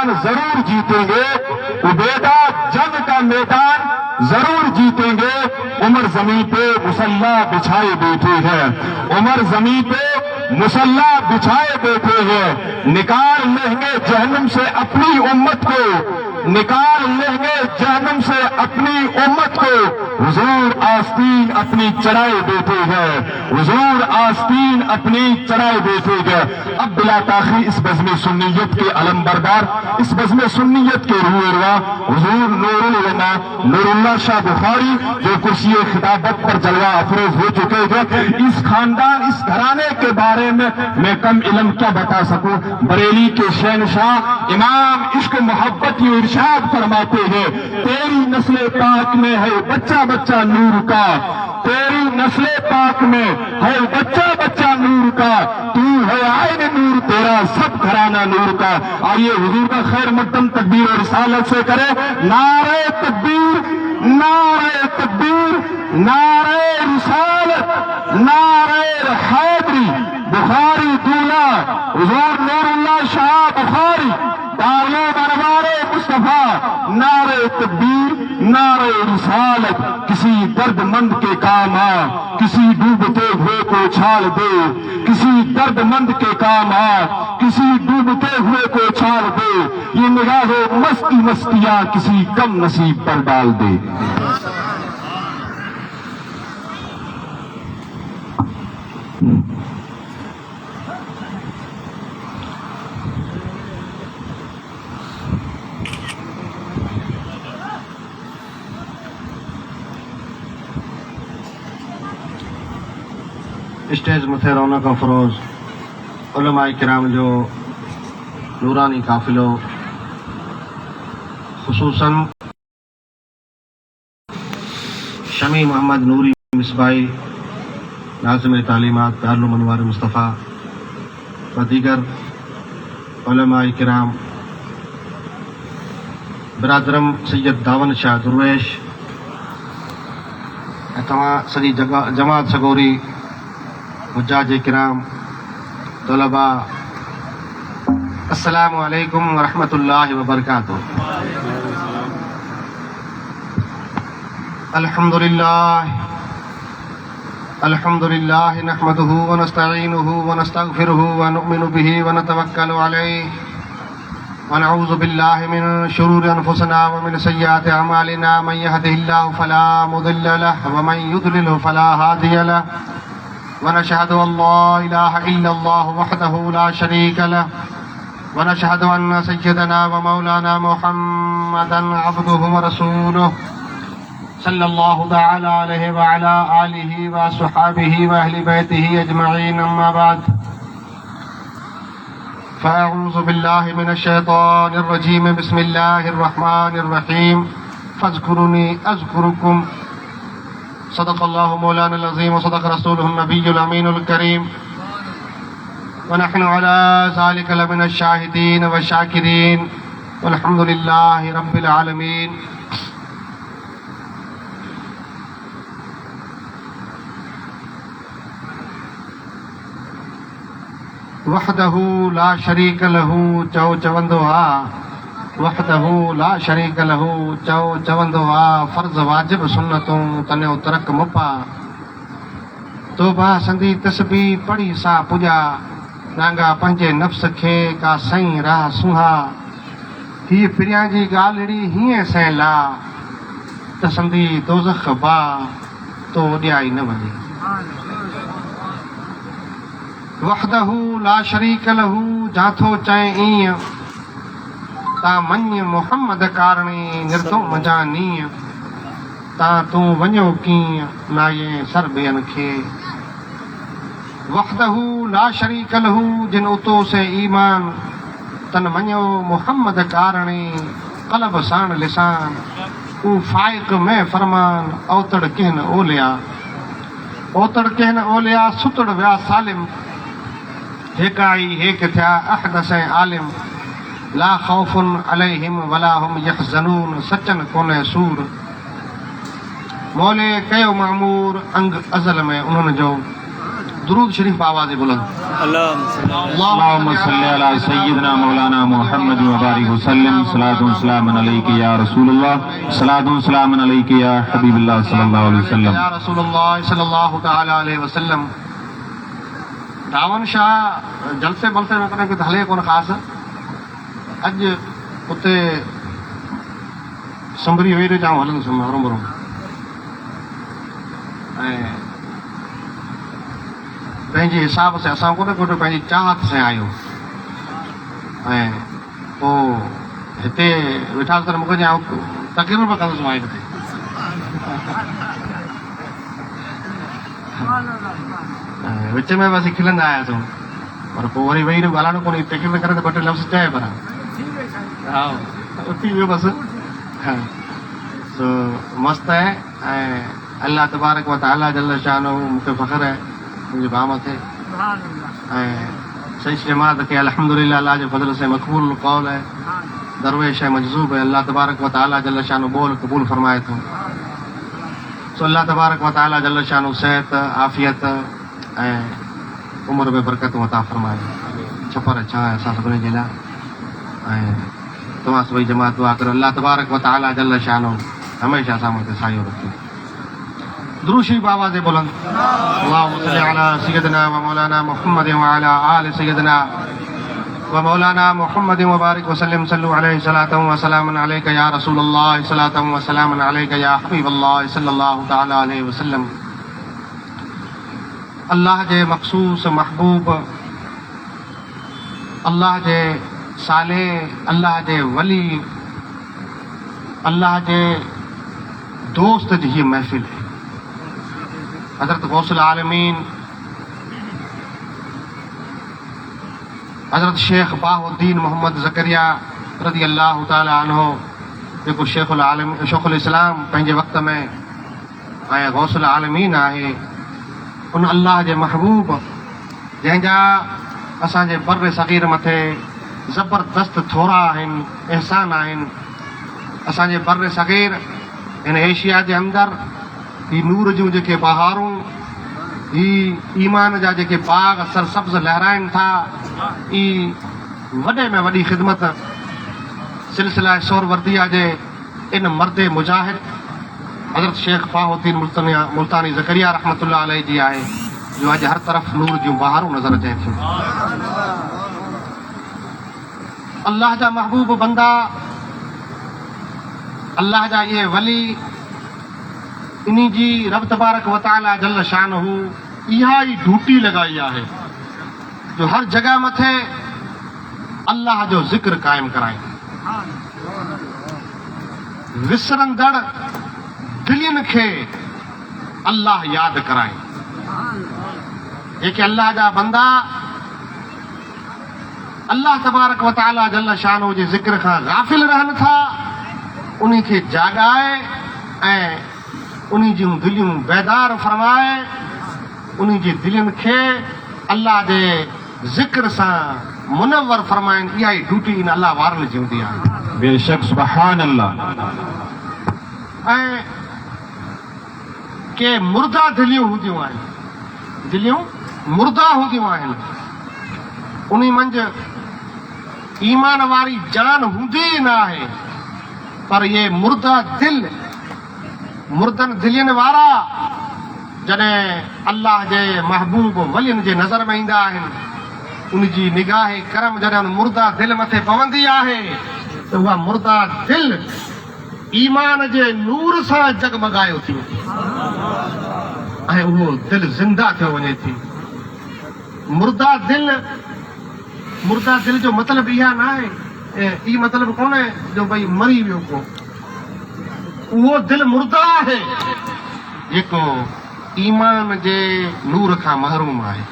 मैदान जरूर जीतेंगे, उबेदा जंग का मैदान जरूर जीतेंगे। उमर जमीन पे मुसल्ला बिछाए बैठे हैं, उमर जमीन पे मुसल्ला बिछाए बैठे हैं। निकाल लेंगे जहन्नुम से अपनी उम्मत को, निकाल लेंगे जहन्नुम से अपनी उम्मत को। हुजूर आस्तीन अपनी चढ़ाए बैठे हैं, हुजूर आस्तीन अपनी चढ़ाए बैठे हैं। अब बिला ताखीर इस बज़्म सुन्नियत के अलम बरदार, इस बज़्म सुन्नियत के रूहरवा हुजूर नूरुल उलमा नूरुल्लाह शाह बुखारी जो कुर्सी खिताबत पर जलवा अफरोज हो चुके थे, इस खानदान इस घराने के बारे में मैं कम इल्म क्या बता सकूं। बरेली के शहनशाह इमाम इश्क मोहब्बत ये इरशाद फरमाते हैं, तेरी नस्ल पाक में है बच्चा बच्चा नूर का, तेरी नस्ल पाक में है बच्चा बच्चा नूर का, तू है आइन नूर तेरा सब घराना नूर का। आइए हुजूर का खैर मकदम तकबीर और रिसालत से करे नारे तकबीर, नारे तकबीर, नारे रिसालत, नारे हैदरी। बुखारी दूल्हा हुजूर नूरुल्लाह शाह बुखारी दारो दरबारे मुस्तफा, नारे तकबीर, नारे रिसालत। किसी दर्दमंद के काम आ, किसी डूबते हुए को छाल दे, किसी दर्दमंद के काम आ, किसी डूबते हुए को छाल दे। ये निगाहों मस्ती मस्तियां किसी कम नसीब पर डाल दे। स्टेज मथे रौनक अफरोज उलमाए किराम जो नूरानी काफिलो, खुसूसन शमी मोहम्मद नूरी मिसबाई नाज़िम तालीमात दारुल मनवार मुस्तफ़ा व दीगर उलमाए किराम, बिरादरम सैयद दावन शाह दुर्वेश, तमां सॼी जमात सगोरी, हुज्जाज किराम, तलबा, अस्सलामु अलैकुम व रहमतुल्लाहि व बरकातुहू। अल्हम्दुलिल्लाह नहमदुहु व नस्तईनुहु व नस्तगफिरुहु व नुमिनु बिही व नतवक्कलु अलैहि व नऊज़ु बिल्लाहि मिन शुरूरि अनफुसिना व मिन सय्यिआति अमालिना। मन यहदिहिल्लाहु फला मुदिल्ल लहु व मन युद्लिलहु फला हादिय लहु व नशहदु अल्ला इलाहा इल्लल्लाहु वहदहु ला शरीक लहु व नशहदु अन्न सय्यदना व मौलाना मुहम्मदन अब्दुहु व रसूलुहु सल्लल्लाहु तआला अलैहि व अला आलिहि व अस्हाबिहि व अहली बैतिहि अजमईन। अम्मा बाद फ़अऊज़ु बिल्लाहि मिनश शैतानिर रजीम। बिस्मिल्लाहिर रहमानिर रहीम। फ़ज़्कुरूनी अज़्कुरुकुम। सदक़ल्लाहु मौलाना अज़ीम व सदक़ रसूलुहुन नबियुल अमीनुल करीम व नहनु अला ज़ालिका लमिनश शाहिदीन व शाकिरीन वल्हम्दुलिल्लाहि रब्बिल आलमीन। वहदहू ला शरीक लहू चओ चवंदो आ, वहदहू ला शरीक लहू चओ चवंदो आ। फर्ज़ वाजिब सुन्नतूं तन्यो तरक मुपा, तोबा संदी तस्बीह पढ़ी सा पुॼा। नांगा पंहिंजे नफ़्स खे का सईं राह सुहा, हीअ पिरियां जी ॻाल्हिड़ी हीअं सैं ला, त संदी दोज़ख बा तो ॾियाई न वञे। वहदहू ला शरीक लहू जाथो चए ईअं, ता मञ मुहम्मद कारणी निर्दो मजानीअ। ता तूं वञो कीअं नाये सर ॿियनि खे। वहदहू ला शरीक लहू जिन उतो से ईमान, तन मञो मुहम्मद कारणी कलब साण लिसान। ऊ फाइक में फरमान ओतड़ कहन ओलिया, ओतड़ कहन ओलिया सुतड़ विया सालिम। हेकाई हेक थिया अहदस आलिम, ला खौफुन अलैहिम वला हुम यहज़नून। सचन कोने सूर मौले कयो मामूर अंग अज़ल में उन्हनि जो। दुरूद शरीफ आवाज़ बुलंद। अल्लाहुम्मा सल्ली अला सय्यिदना मौलाना मुहम्मद व बारिक वसल्लम सलातु व सलामुन अलैका या रसूलुल्लाह सलातु व सलामुन अलैका या हबीबुल्लाह सल्लल्लाहु अलैहि वसल्लम या रसूलुल्लाह सल्लल्लाहु तआला अलैहि वसल्लम। रावण शाह जलसे बलसे में कने कुछ हले कोन खास अज उते संभरी वेरे जाऊं हलन सम हरम बरो पंहिंजे हिसाब से असां कोन कोन पंहिंजी चाहत से आहियूं ऐं पोइ हिते वेठा त मूंखे ॼाण तकरीर बि कंदुसि मां हिते विच में बि असीं खिलंदा आयासीं पर पोइ वरी वेही ॻाल्हाइणो कोन्हे तकरीर करे त ॿ टे लफ़्ज़ चए पर हा उथी वियो बसि सो मस्तु आहे ऐं अल्लाह तबारक व तआला जल शानो मूंखे फ़ख़्रु आहे मुंहिंजे भाउ मथे ऐं सही जमात खे अल्हम्दुलिल्लाह अल्लाह जे फज़ल से मक़बूल क़ौल है दरवेश है मजज़ूब है अल्लाह तबारक व तआला जल शानो बोल क़बूल फरमाए थो। सो अल्लाह तबारक व तआला जल शानो सेहत आफ़ियत ऐं उमिरि में बरकत अता फरमाए छपर छा आहे असां सभिनी जे लाइ ऐं तव्हां सभई जमात दुआ करो अल्लाह तबारक व तआला जल शानो हमेशह असां मथे सायो रखे। दुरूद शरीफ आवाज़ बुलंद अल्लाहुम्मा सल्ली अला सय्यिदना व मौलाना मुहम्मद व अला आलि सय्यिदना व मौलाना मुहम्मद व बारिक वसल्लम सल्लु अलैहि सलातु व सलामुन अलैका या रसूलल्लाह सलातु व सलामुन अलैका या हबीबल्लाह सल्लल्लाहु तआला अलैहि वसल्लम। अल्लाह जे मखसूस महबूब अल्लाह जे साले अल्लाह जे वली अल्लाह जे दोस्त जी हीअ महफ़िल है। हज़रत गौसुल आलमीन हज़रत शेख बाहुद्दीन मोहम्मद ज़करिया रज़ी अल्लाह ताला अन्हो जेको शेखुल इस्लाम पंहिंजे वक़्त में ऐं गौसुल आलमीन आहे उन अल्लाह जे महबूब जंहिंजा असांजे बर सग़ीर मथे ज़बरदस्त थोरा आहिनि एहसान आहिनि। असांजे बर सग़ीर हिन एशिया जे अंदरि ही नूर जूं जेके बहारूं ही ईमान जा जेके बाग सरसब्ज़ लहराइनि था ही वॾे में वॾी ख़िदमत सिलसिला सोहरवर्दिया जे इन मर्द मुजाहिद हज़रत शेख बाहुद्दीन मुल्तानी ज़करिया रहमतुल्लाह अलैहि जी आहे जो अॼु हर तरफ़ नूर जूं बहारूं नज़र अचनि थियूं। अल्लाह जा महबूब बंदा अल्लाह जा इहे वली इन्ही जी रब तबारक व तआला जल शानहू इहा ई ड्यूटी लॻाई आहे जो हर जॻह मथे अल्लाह जो ज़िक्र क़ाइमु कराइनि विसरंदड़ दिलियुनि खे अल्लाह यादि कराइनि। जेके अल्लाह जा बंदा अल्लाह तबारक व तआला जल शानहू जे ज़िक्र खां गाफ़िल रहनि था उन्ही खे जाॻाए ऐं उन्ही जूं दिलियूं बेदार फरमाए उन्ही जी दिलियुनि खे अल्लाह जे ज़िक्र सां मुनव्वर फरमाइनि इहा ई ड्यूटी इन अल्लाह वारनि जी हूंदी आहे। बेशक सुभान अल्लाह। ऐं के मुर्दा दिलियूं हूंदियूं आहिनि दिलियूं मुर्दा हूंदियूं आहिनि उन्ही मंझि ईमान वारी जान हूंदी ई न आहे पर ये मुर्दा दिल मुर्दन दिलियुनि वारा जॾहिं अल्लाह जे महबूब वलियुनि जे नज़र में ईंदा आहिनि उनजी निगाह करम जॾहिं उन मुर्दा दिल मथे पवंदी आहे त उहा मुर्दा दिल ईमान जे नूर सां जगमगायो थी ऐं उहो दिल ज़िंदा थियो वञे थी। मुर्दा दिल जो मतिलबु इहा न आहे ई मतिलबु कोन्हे जो भई मरी वियो को उहो दिल मुर्दा आहे जेको ईमान जे नूर खां महरूम आहे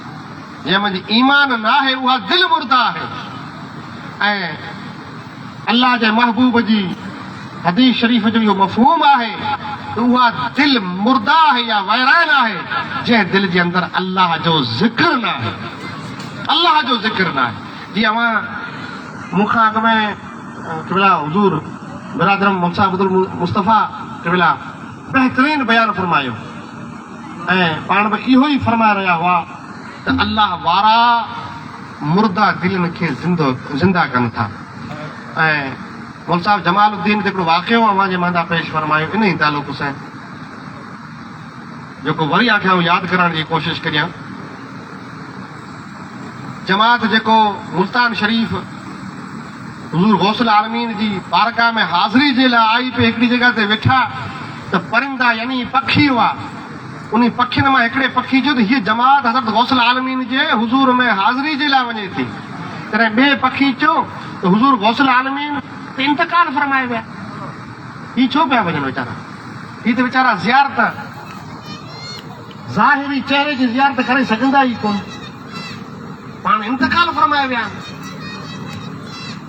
जंहिंमें ईमान न आहे उहा दिल मुर्दा आहे। ऐं अल्लाह जे महबूब जी हदीस शरीफ़ जो इहो मफ़हूम आहे त उहा दिल मुर्दा आहे या वैरान आहे जंहिं दिल जे अंदरि अल्लाह जो ज़िक्र न आहे अल्लाह जो ज़िक्र न आहे। जीअं मां मूंखां अॻु में किबला हुज़ूर बिरादरम मुसा अब्दुल मुस्तफ़ा किबला बहितरीन बयानु फरमायो ऐं पाण बि इहो ई फरमाए रहिया हुआ त त अल्लाह वारा मुर्दा दिलनि खे ज़िंदा कनि था। ऐं मौलवी साहब जमालुद्दीन ते हिकिड़ो वाक़ियो अवां मांदा पेश फरमायो इन ई तालुक़ सां, जेको वरी आख़िर यादि करण जी कोशिशि करियां। जमात जेको मुल्तान शरीफ़ हुज़ूर गौसल आलमीन जी बारगाह में हाज़िरी जे लाइ आई पे हिकिड़ी जॻह ते वेठा त परिंदा यानी पखी हुआ, उन पखियुनि मां हिकिड़े पखी जो त हीअ जमात हज़रत गौसल आलमीन जे हुज़ूर में हाज़िरी जे लाइ वञे थी। तॾहिं ॿिए पखी चयो त हुज़ूर गौसल आलमीन त इंतकाल फरमाए विया, हीअ छो पिया वञनि वीचारा, हीअ त वीचारा ज़ियारत ज़ाहिरी चेहरे जी ज़ियारत करे सघंदा ई कोन, पाण इंतकाल फरमाए विया।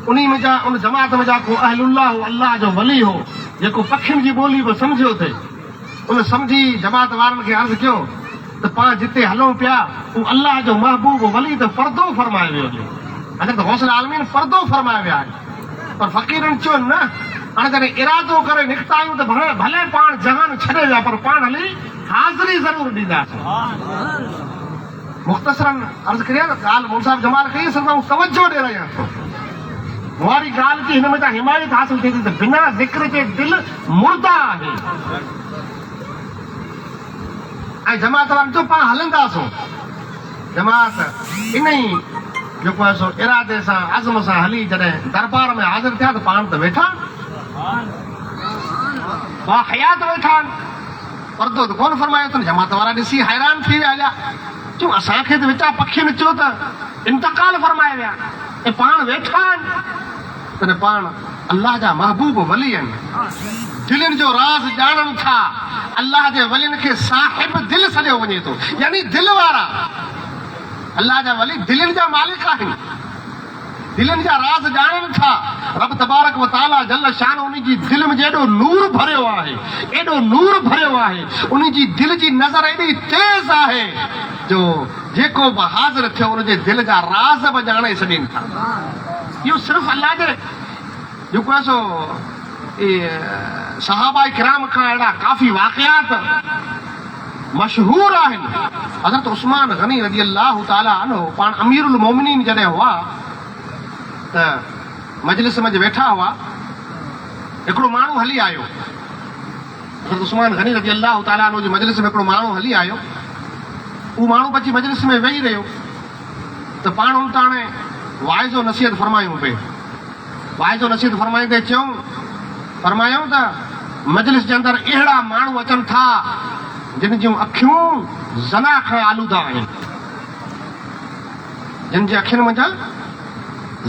उन जमात में जा को अहलुल्लाह हो, अल्लाह जो वली हो, जेको पखियुनि जी ॿोली बि सम्झियो थे, उन सम्झी जमात वारनि खे अर्ज़ु कयो त पाण जिते हलूं पिया उहो अल्लाह जो महबूब वली त पर्दो फरमाए वियो हुजे, हज़रत गौसल आलमीन पर्दो फरमाए विया आहिनि। पर फ़क़ीरनि चयो न, हाणे जॾहिं इरादो करे निकिता आहियूं त भले पाण जहान छॾे विया पर पाण हली हाज़िरी ज़रूरु ॾींदासीं। मुख़्तसरन अर्ज़ु करियां न, ॻाल्हि मौलवी साहब जमाल कई असां तवजो ॾे रहिया थो, वारी ॻाल्हि की हिन में त हिमायत हासिल थिए थी त बिना ज़िक्र जे दिलि मुर्दा आहे। ऐं जमात वारनि चयो पाण हलंदासीं। जमात इन ई जेको आहे सो इरादे सां अज़म सां हली जॾहिं दरबार में हाज़िर थिया त पाण त वेठा हयात वेठा आहिनि, पर्दो त कोन फरमायो अथनि। जमात वारा ॾिसी हैरान थी विया हलिया, चयूं असांखे त विचा पखियुनि चयो त इंतकाल फरमाए विया ऐं पाण वेठा आहिनि। तॾहिं पाण अल्लाह जा महबूब वली आहिनि, दिलनि जो राज़ ॼाणनि था, अल्लाह जे वलियुनि खे साहिब दिलि सॾियो वञे थो, यानी दिलि वारा। अल्लाह जा वली दिलनि जा मालिक आहिनि, दिलनि जा राज़ ॼाणनि था। रब तबारक व तआला जल शान उन जी दिलि में एॾो नूर भरियो आहे, एॾो नूर भरियो आहे, उन जी दिलि जी नज़र एॾी तेज़ आहे जो जेको बि हाज़िर थियो उनजे दिलि जा राज़ बि ॼाणे छॾनि था। इहो सिर्फ़ु अल्लाह जे जेको आहे सो सहाबा किराम खां अहिड़ा काफ़ी वाक़ियात मशहूर आहिनि। हज़रत उस्मान गनी रज़ी अल्लाह ताला अन्हु पाण अमीरुल मोमिनीन जॾहिं हुआ त मजलिस में वेठा हुआ, हिकिड़ो माण्हू हली आयो। हज़रत उस्मान गनी रज़ी अल्लाह ताला अन्हु जी मजलिस में हिकिड़ो माण्हू हली आयो। उहो माण्हू अची मजलिस में वेही रहियो त पाण उन त हाणे वाइज़ो नसीहत फरमायूं पिए। वाइज़ो नसीहत फरमाईंदे फरमायूं त मजलिस जे अंदरि अहिड़ा माण्हू अचनि था जिन जूं अखियूं ज़ना खां आलूदा आहिनि, जिन जे अखियुनि मंझि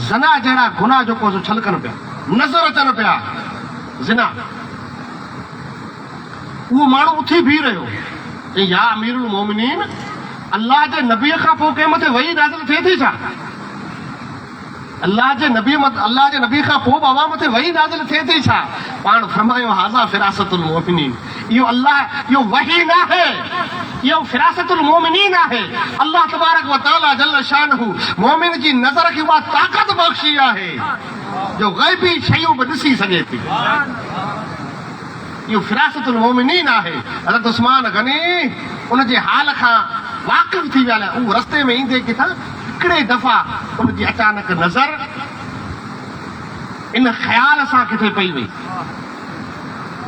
ज़ना जहिड़ा गुनाह जेको छलकनि पिया, नज़र अचनि पिया ज़िना। उहो माण्हू उथी बीह रहियो चई या अमीरुल मोमिनीन, अल्लाह जे नबीअ खां पोइ कंहिं मथे वही नाज़िल थिए थी छा? अल्लाह जे नबी खां पोइ बाबा मथे वही नाज़िल थिए थी छा? पाण फरमायो हाज़ा फिरासतुल मोमिनीन, इहो अल्लाह इहो वही न आहे, इहो फिरासतुल मोमिनीन आहे। अल्लाह तबारक व तआला जल शानहू मोमिन जी नज़र खे उहा ताक़त बख़्शी आहे जो ग़ैबी शयूं बि ॾिसी सघे थी। इहो फिरासतुल मोमिनीन आहे। हज़रत उस्मान गनी उन जे हाल खां वाक़िफ़ थी विया। उहो रस्ते में ईंदे किथां हिकिड़े दफ़ा उनजी अचानक नज़र इन ख़्याल सां किथे पई वई,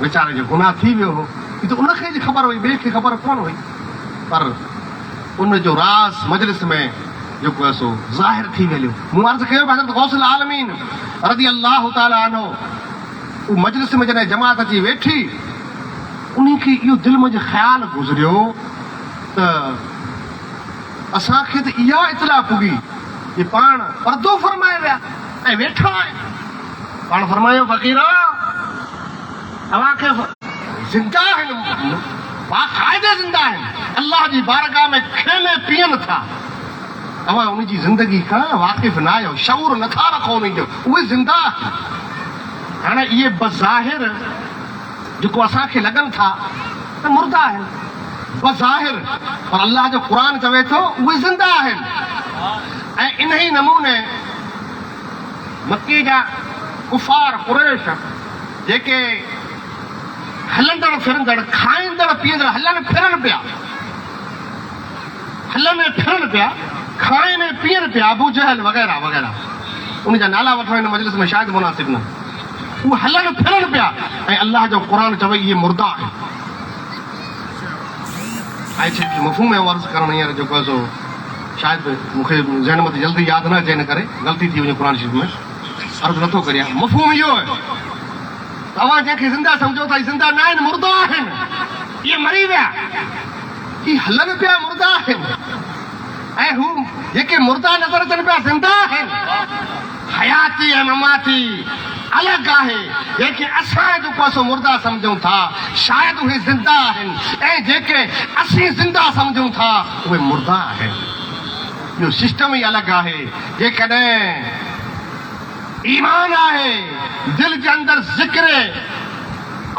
वीचारे जो गुनाह थी वियो हो, ही त उनखे जी ख़बर हुई, ॿिए खे ख़बर कोन हुई, पर उन जो राज़ मजलिस में जेको आहे सो ज़ाहिर थी वियो। मूं अर्ज़ु कयो हज़रत गौसल आलमीन रज़ी अल्लाह ताला अन्हु उहो मजलिस में जॾहिं जमात अची वेठी, उन खे इहो दिलि में ख़्यालु गुज़रियो त असांखे त इहा इतला पुगी कि पाण पर्दो फरमाए विया ऐं वेठा आहिनि। पाण फरमायो फ़क़ीरा तव्हांखे ज़िंदा आहिनि, बाक़ाइदे ज़िंदा आहिनि, अल्लाह जी बारगाह में खेले पीअनि था। तव्हां उनजी ज़िंदगी खां वाक़िफ़ न आहियो, शऊर नथा रखो उन जो, उहे ज़िंदा आहिनि। हाणे इहे बज़ाहिर जेको असांखे लॻनि था त मुर्दा आहिनि बज़ाहिर, पर अल्लाह जो क़ुर चवे थो उहे ज़िंदा आहिनि। ऐं इन ई नमूने मक्के जा कुफ़ार कुरैश जेके हलंदड़ फिरंदड़ खाईंदड़ पीअंदड़ हलनि फिरनि पिया, हलनि फिरनि पिया, खाइनि पीअनि पिया, अबू जहल वग़ैरह वग़ैरह, उन जा नाला वठण हिन मजलिस में शायदि मुनासिब न। उहे हलनि फिरनि पिया ऐं अल्लाह जो क़ुर चवे इहे मुर्दा आहिनि। ऐं छा मफ़हूम में अर्ज़ु करणु हींअर जेको आहे सो शायदि मूंखे ज़हन में जल्दी यादि न अचे, हिन करे ग़लती थी वञे क़ुर शरीफ़ में अर्ज़ु नथो करियां। मफ़हूम इहो आहे, तव्हां जंहिंखे ज़िंदा सम्झो था, ज़िंदा न आहिनि, मुर्दा आहिनि। इहे मरी विया, इहे हलनि पिया, मुर्दा आहिनि। ऐं हू जेके मुर्दा नज़र अचनि पिया, ज़िंदा आहिनि। हयाती ऐं ममाती अलॻि आहे। जेके असां जेको आहे सो मुर्दा सम्झूं था, शायदि उहे ज़िंदा आहिनि, ऐं जेके असीं ज़िंदा सम्झूं था उहे मुर्दा आहिनि। इहो सिस्टम ई अलॻि आहे। जेकॾहिं ईमान आहे, दिलि जे अंदरि ज़िक्र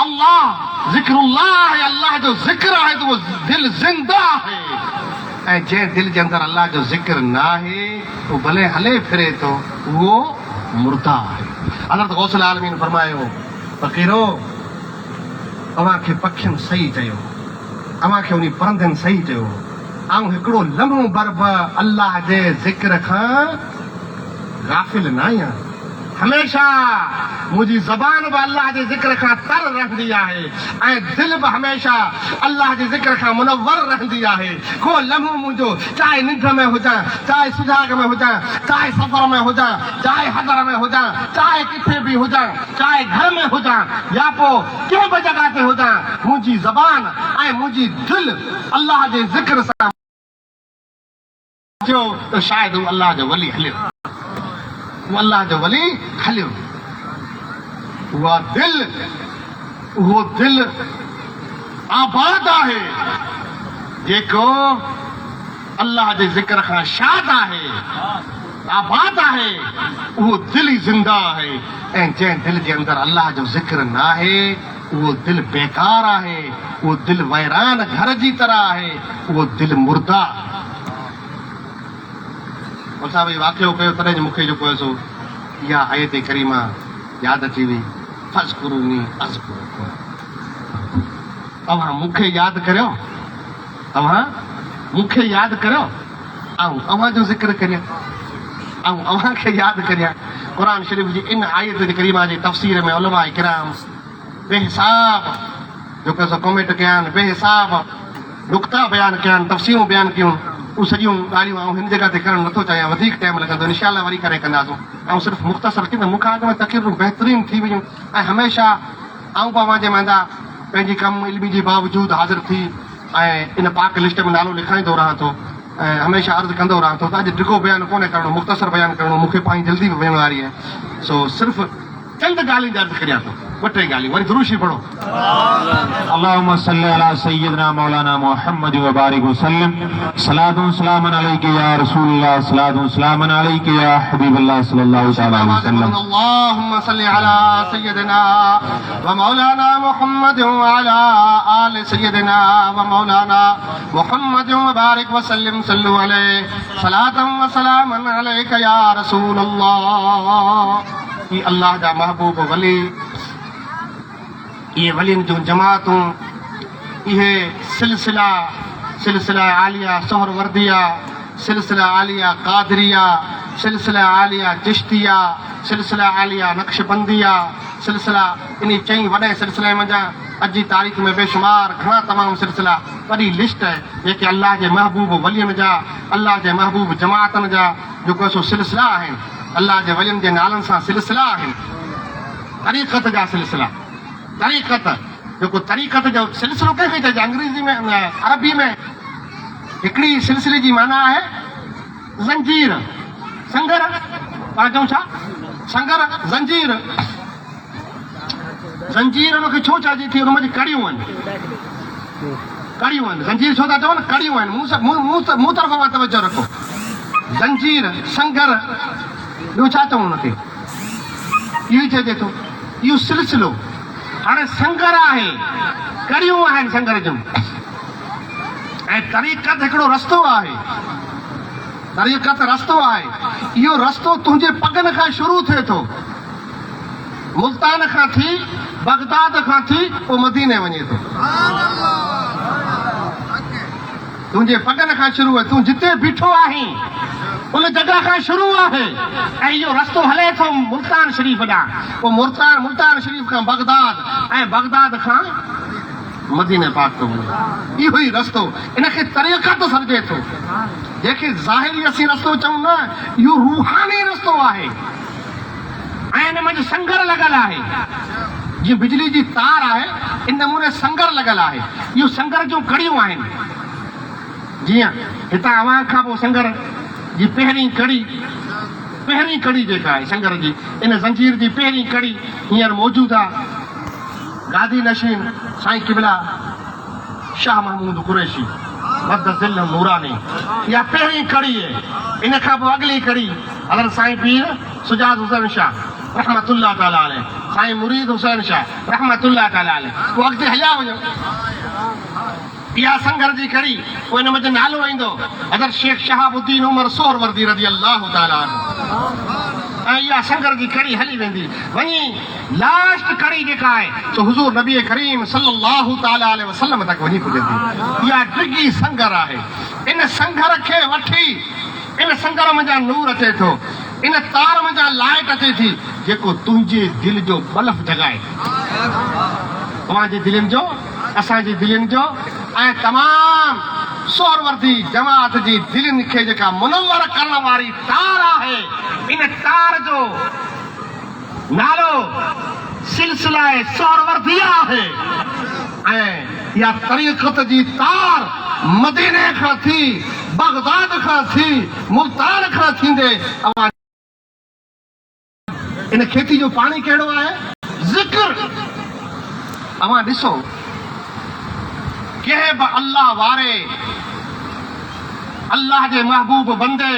अल्लाह, ज़िक्रुल्लाह आहे, अल्लाह जो ज़िक्र आहे, त उहो दिलि ज़िंदा आहे। ऐं जंहिं दिलि जे अंदरि अल्लाह जो ज़िक्र न आहे, उहो भले हले फिरे थो, उहो मुर्दा आहे। हज़रत गौसल आलमीन फरमायो, फ़क़ीरो अव्हांखे पखियुनि सही चयो, अव्हांखे उन परंदनि सही चयो, ऐं हिकिड़ो लम्हो भर बि अल्लाह जे ज़िक्र खां गाफ़िल न आहियां। हमेशा मुंहिंजी ज़बान बि अल्लाह जे ज़िक्र खां तर रहंदी आहे, ऐं दिलि बि हमेशा अल्लाह जे ज़िक्र खां मुनव्वर रहंदी आहे। को लम्हो मुंहिंजो, चाहे निंड में हुजां, चाहे सुजाग में हुजां, चाहे सफ़र में हुजां, चाहे हदर में हुजां, चाहे किथे बि हुजां, चाहे घर में हुजां या पोइ कंहिं बि जॻह ते हुजां, मुंहिंजी ज़बान ऐं मुंहिंजी दिलि अल्लाह जे ज़िक्र सां जो, त शायदि हू अल्लाह जो वली हलियो, अल्लाह जो वली हलियो। उहो दिल आबाद आहे जेको अल्लाह जे ज़िक्र खां शाद आहे, आबाद आहे। उहो दिल ई ज़िंदा आहे। ऐं जंहिं दिलि जे अंदरि अल्लाह जो ज़िक्र न आहे, उहो दिलि बेकार आहे, उहो दिलि वैरान घर जी तरह आहे, उहो दिलि मुर्दा। असां भई वाक़ियो कयो, तॾहिं मूंखे जेको आहे सो इहा आयत करीमा यादि अची वई, फ़ज़्कुरूनी अज़्कुरुकुम। तव्हां मूंखे यादि करियो, तव्हां मूंखे यादि करियो, ऐं अव्हां जो ज़िक्र करियां, ऐं अव्हां खे यादि करियां। क़ुर शरीफ़ जी इन आयत करीमा जी तफ़सीर में उलमा किराम बेहिसाब जेको सो कमेंट कया आहिनि, बेहिसाब नुक़्ता बयानु कया आहिनि, तफ़सीरूं बयानु कयूं। उहे सॼियूं ॻाल्हियूं आऊं हिन जॻह ते करणु नथो चाहियां, वधीक टाइम लॻंदो, इंशाअल्लाह वरी करे कंदासूं। ऐं सिर्फ़ु मुख़्तसर की मूंखां अॻु में तक़रीरूं बहितरीन थी वियूं, ऐं हमेशह आऊं पाण जे मंदा पंहिंजी कमु इल्मी जे बावजूदि हाज़िर थी ऐं इन पाक लिस्ट में नालो लिखाईंदो रहां थो, ऐं हमेशह अर्ज़ु कंदो रहां थो। त अॼु डिघो बयानु कोन्हे करिणो, मुख़्तसर बयानु करिणो, मूंखे पाणी जल्दी बि वञण वारी आहे। सो सिर्फ़ु चंद ॻाल्हियुनि जा अर्ज़ु करियां थो, ॿ टे ॻाल्हियूं, वरी दुरूद शरीफ़ पढ़ो। अल्लाहुम्मा सल्ली अला सय्यिदना मौलाना मुहम्मद व बारिक वसल्लम। सलातु सलामन अलैका या रसूलल्लाह, सलातु सलामन अलैका या हबीबल्लाह सल्लल्लाहु अलैहि वसल्लम। अल्लाहुम्मा सल्ली अला सय्यिदना व मौलाना मुहम्मद व अला आलि सय्यिदना व मौलाना मुहम्मद व बारिक वसल्लम। सल्लु अलैहि सलातु व सलामन अलैका या रसूलल्लाह। ये अल्लाह जा महबूब वली, ये वलियन जो जमातूं, ये सिलसिला आलिया सोहरवर्दिया, सिलसिला आलिया कादरिया, सिलसिला आलिया चिश्तिया, सिलसिला आलिया नक्शबंदिया, सिलसिला इन चई वॾे सिलसिले मंझां अॼु जी तारीख़ में बेशुमार घणा तमामु सिलसिला, वॾी लिस्ट आहे जेके अल्लाह जे महबूब वलियन जा, अल्लाह जे महबूब जमातनि जा जेको सो सिलसिला आहिनि, अल्लाह जे वलियन जे नालनि सां सिलसिला आहिनि। तरीक़त जा सिलसिला, तरीक़त जेको तरीक़त जो सिलसिलो कंहिंखे चइजे, अंग्रेज़ी में अरबी में हिकिड़ी सिलसिले जी माना आहे ज़ंजीर, संगर। पाण चऊं छा संगर, ज़ंजीर। ज़ंजीर हुनखे छो चइजे थी, हुन जी कड़ियूं आहिनि, कड़ियूं आहिनि। ज़ंजीर छो था चवनि, कड़ियूं आहिनि। मूं तरफ़ मां तवजो रखो, ज़ंजीर, संगर, ॿियो छा चऊं हुनखे, इहो ई चइजे थो, इहो सिलसिलो। हाणे संगर आहे, कड़ियूं आहिनि संगर जूं, ऐं तरीक़त हिकिड़ो रस्तो आहे, तरीक़त रस्तो आहे। इहो रस्तो तुंहिंजे पगनि खां शुरू थिए थो, मुल्तान खां थी, बगदाद खां थी, पोइ मदीने वञे थो। तुंहिंजे पगनि खां शुरू आहे, तूं जिते बीठो आहीं उन जॻह खां शुरू आहे ऐं इहो रस्तो हले थो मुल्तान शरीफ़ ॾांहुं, पोइ मुल्तान शरीफ़ खां बगदाद ऐं बगदाद खां मदीने पाक थो वञे। इहो ई रस्तो, इनखे तरीक़त सॾिजे थो। जंहिंखे ज़ाहिरी असीं रस्तो चऊं न, इहो रूहानी रस्तो आहे ऐं इन में संगर लॻल आहे। जीअं बिजली जी तार आहे, इन नमूने संगर लॻल आहे। इहो संगर जूं कड़ियूं आहिनि। जीअं हितां अवां खां पोइ संगर जी पहिरीं कड़ी जेका आहे संगर जी, इन ज़ंजीर जी पहिरीं कड़ी हींअर मौजूदु आहे। गादी नशीन साईं क़िबला शाह महमूद कुरैशी मददिल नूरानी, इहा पहिरीं कड़ी आहे। इन खां पोइ अॻिली कड़ी हज़रत साईं पीर सुजात हुसैन शाह रहमतुल्लाह ताला अलैह, साईं मुरीद हुसैन शाह रहमतुल्लाह ताला अलैह। पोइ अॻिते हलिया वञो, इहा संगर जी कड़ी। पोइ इन मुंहिंजो नालो ईंदो हज़रत शेख शहाबुद्दीन उमर सोहरवर्दी रज़ी अल्लाह ताला अन्हु। ऐं इहा संगर जी कड़ी हली वेंदी। वञी लास्ट कड़ी जेका आहे सो हुज़ूर नबी करीम सल्लल्लाहु ताला अलैहि वसल्लम तक वञी पुॼंदी। इहा डिघी संगर आहे। इन संगर खे वठी इन संगर मंझां नूर अचे थो, इन तार मंझां लाइट अचे थी जेको तुंहिंजे दिलि जो बल्ब जगाए, तव्हांजे दिलनि जो, असांजी दिलनि जो ऐं तमामु सोहरवर्दी जमात जी दिलनि खे जेका मुनव्वर करण वारी तार आहे, इन तार जो नालो सिलसिला सोहरवर्दिया आहे। ऐं इहा तरीक़त जी तार मदीने खां थी, बगदाद खां थी, मुल्तान खां थींदे इन खेती जो पाणी कहिड़ो आहे, ज़िक्र। अवां ॾिसो कंहिं बि अल्लाह वारे, अल्लाह जे महबूब बंदे,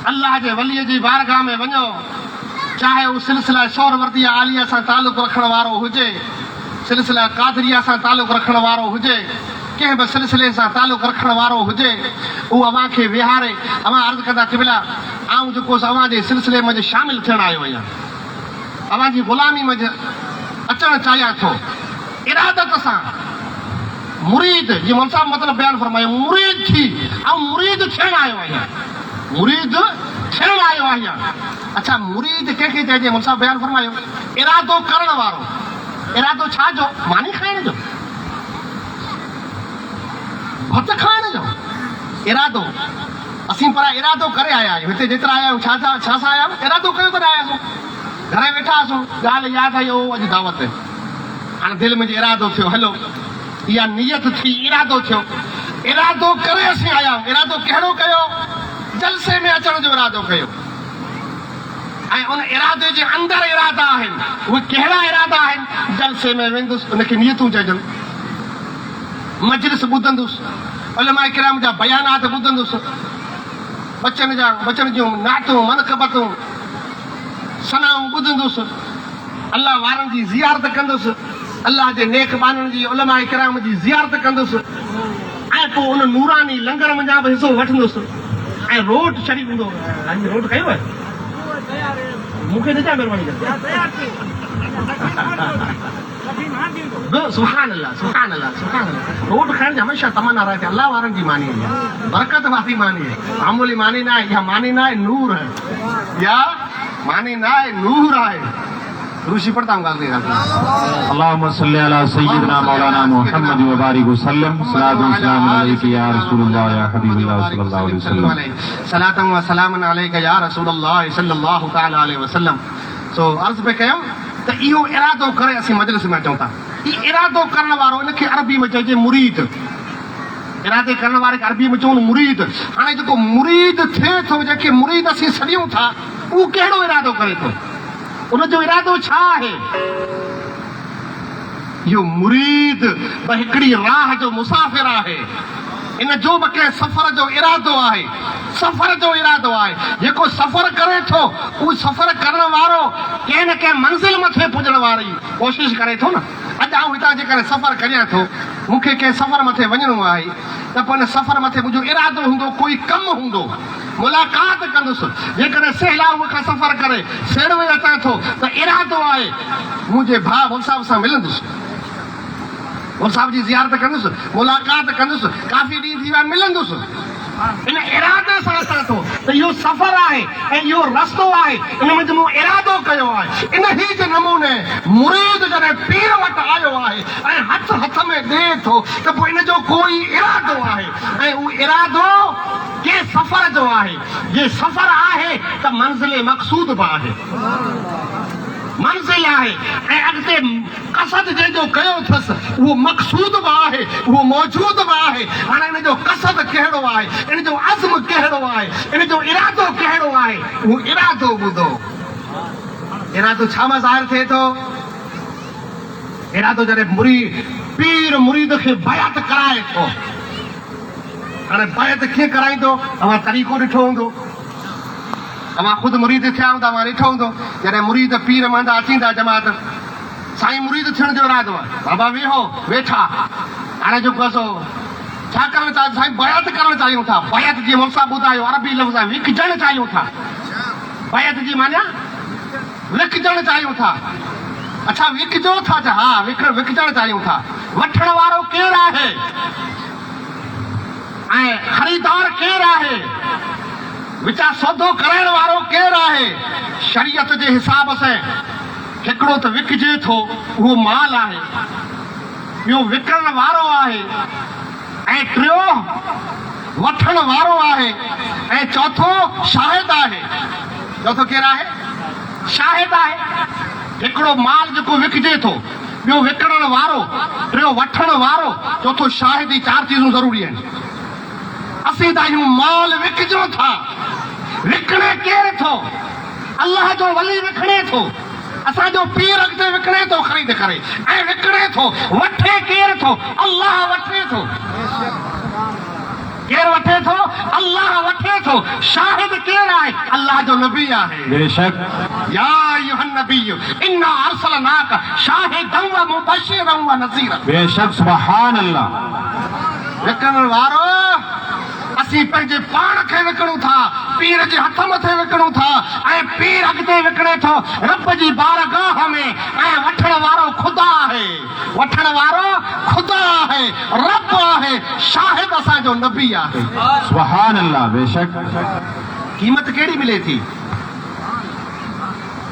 अल्लाह जे वलीअ जी बारगाह में वञो, चाहे उहो सिलसिला सोहरवर्दिया आलिया सां तालुक़ रखण वारो हुजे, सिलसिला कादरिया सां तालुक़ रखण वारो हुजे, कंहिं बि सिलसिले सां तालुक़ रखण वारो हुजे, उहो अव्हां खे विहारे। अव्हां अर्ज़ु कंदा क़िबला आऊं जेको अव्हां जे सिलसिले में शामिल थियण आयो आहियां, अव्हां जी ग़ुलामी में अचणु चाहियां थो इरादत सां। मुरीद जी मोल साहब मतिलबु बयानु फरमायो, मुरीद थी ऐं मुरीद थियण आयो आहियां, मुरीद थियण आयो आहियां। अच्छा, मुरीद कंहिंखे चइजे? मोल साहब बयानु फरमायो, इरादो करण वारो। इरादो छा जो? मानी खाइण जो, भत खाइण जो इरादो। असीं पर इरादो करे आया आहियूं। हिते जेतिरा आया आहियूं छा सां आया आहियूं? इरादो कयो करे आया आहियूं। घणे वेठा हुआसीं, ॻाल्हि यादि आई, ओ अॼु दावत, हाणे दिलि में इरादो थियो, हलो इहा नियत थी, इरादो थियो, इरादो करे असीं आया आहियूं। इरादो कहिड़ो कयो? जलसे में अचण जो इरादो कयो। ऐं उन इरादे जे अंदरि इरादा आहिनि। उहे कहिड़ा इरादा आहिनि? जलसे में वेंदुसि, उनखे नियतूं चइजनि, मजलिस ॿुधंदुसि, उलमा किराम जा बयानात ॿुधंदुसि, बचन जूं नातूं मनक़बतूं सनाऊं ॿुधंदुसि, अल्लाह वारनि जी ज़ियारत कंदुसि, अल्लाह जे नेक बाननि जी उलमा किराम जी ज़ियारत कंदुसि, ऐं पोइ उन नूरानी लंगर मंझां बि हिसो वठंदुसि। ऐं रोट शरीफ़ हूंदो, रोट कयो आहे मूंखे ॾिजां महिरबानी सुभान अल्लाह, सुभान अल्लाह, सुभान अल्लाह। रोट खाइण जी हमेशह तमन्ना रहे, अल्लाह वारनि जी मानी आहे, बरकत वारी मानी आहे, मामूली मानी ना आहे। इहा मानी ना आहे, नूर है। या मानी ना आहे, नूर आहे। रूसी पढ़ता हूँ गाज़ी अल्लाहुम्मा सल्ली अला सय्यिदना मौलाना मुहम्मद व बारिक वसल्लम। सलातु व सलाम अलैका या रसूलल्लाह या हबीबल्लाह सल्लल्लाहु अलैहि वसल्लम। सलातु व सलाम अलैका या रसूलल्लाह सल्लल्लाहु तआला अलैहि वसल्लम। सो अर्ज़ पे कयूं त इहो इरादो करे असीं मजलिस में अचूं था। ई इरादो करण वारो, इनखे अरबी में चइजे मुरीद। इरादे करण वारे खे अरबी में चवनि मुरीद। हाणे जेको मुरीद थिए थो, जेके मुरीद असीं सॾियूं था, उहो कहिड़ो इरादो करे थो? उनजो इरादो छा आहे? इहो मुरीद बि हिकिड़ी राह जो मुसाफ़िर आहे। इन जो बि कंहिं सफ़र जो इरादो आहे, सफ़र जो इरादो आहे। जेको सफ़र करे थो, उहो सफ़र करण वारो कंहिं न कंहिं मंज़िल मथे पुॼण वारी कोशिशि करे थो न। अॼु आउं हितां जेकॾहिं सफ़र करियां थो, मूंखे कंहिं सफ़र मथे वञिणो आहे, त पोइ हिन सफ़र मथे मुंहिंजो इरादो हूंदो, कोई कमु हूंदो, मुलाक़ात कंदुसि। जेकॾहिं सहलाऊ खां सफ़र करे सेणवे अचां थो, त इरादो आहे मुंहिंजे भाउ मुसाफ़ सां मिलंदुसि। मुल्क साहब जी ज़ियारत कंदुसि, मुलाक़ात कंदुसि, काफ़ी ॾींहं थी विया मिलंदुसि। इन इरादे सां असां थो त इहो सफ़र आहे ऐं इहो रस्तो आहे, इन में मूं इरादो कयो आहे। इन ई जे नमूने मुरीद जॾहिं पीर वटि आयो आहे ऐं हथ में ॾिए थो त पोइ इन जो कोई इरादो आहे ऐं उहो इरादो कंहिं सफ़र जो आहे। जे सफ़र आहे त मंज़िल मक़सूद बि आहे, मंज़िल आहे ऐं अॻिते कसद जंहिंजो कयो अथसि उहो मक़सूद बि आहे, उहो मौजूद बि आहे। हाणे इन जो कसद कहिड़ो आहे, इन जो अज़्म कहिड़ो आहे, इन जो इरादो कहिड़ो आहे, उहो इरादो ॿुधो। इरादो छा में ज़ाहिर थिए थो? इरादो जॾहिं पीर मुरीद खे बयात कराए थो। हाणे बयात कीअं कराईंदो? तव्हां तरीक़ो ॾिठो हूंदो, तव्हां ख़ुदि मुरीद थिया हूंदा, तव्हां ॾिठो हूंदो जॾहिं मुरीद पीर मंदा अचींदा जमात, साईं मुरीद थियण जो इरादो आहे, बाबा वेहो वेठा। हाणे जेको असां छा करणु चाहियूं? साईं बयात करणु चाहियूं था। बयात जीअं मुल्क साहब ॿुधायो अरबी लफ़्ज़ आहे, विकिजणु चाहियूं था। बयात जी माना विकिजणु चाहियूं था। अच्छा विकिजो था? हा विकिजणु चाहियूं था। वठण वारो केरु आहे ऐं ख़रीदार केरु आहे? विचा सौदो कराइण वारो केरु आहे? शरीयत जे हिसाब सां हिकिड़ो त विकिजे थो उहो माल आहे, ॿियो विकिणण वारो आहे ऐं टियों वठण वारो आहे ऐं चौथों शाहिद आहे। चौथो केरु आहे? शाहिद आहे। हिकिड़ो माल जेको विकिजे थो, ॿियो विकिणण वारो, टियों वठण वारो, चौथो शाहिद। ई 4 चीज़ूं ज़रूरी आहिनि। असीं त आहियूं माल विकिजूं था। विकिणे केरु थो? अल्लाह जो वली विकिणे थो, असांजो पीर अॻिते विकिणे थो ख़रीद करे ऐं विकिणे थो। वठे केरु थो? अल्लाह वठे थो। केरु वठे थो? अल्लाह वठे थो। शाहिद केरु आहे? अल्लाह जो नबी आहे। बेशक या अय्युहन नबिय्यु इन्ना अर्सलनाका शाहिदन व मुबश्शिरन व नज़ीरा। बेशक सुभान अल्लाह। विकिणण वारो असीं पंहिंजे पाण खे विकिणूं था, पीर जे हथ मथे विकिणूं था ऐं पीर अॻिते विकिणे थो रब जी बारगाह में। ऐं वठण वारो ख़ुदा आहे, वठण वारो ख़ुदा आहे, रब आहे। शाहिद असांजो नबी आहे। सुभान अल्लाह। बेशक क़ीमत कहिड़ी मिले थी?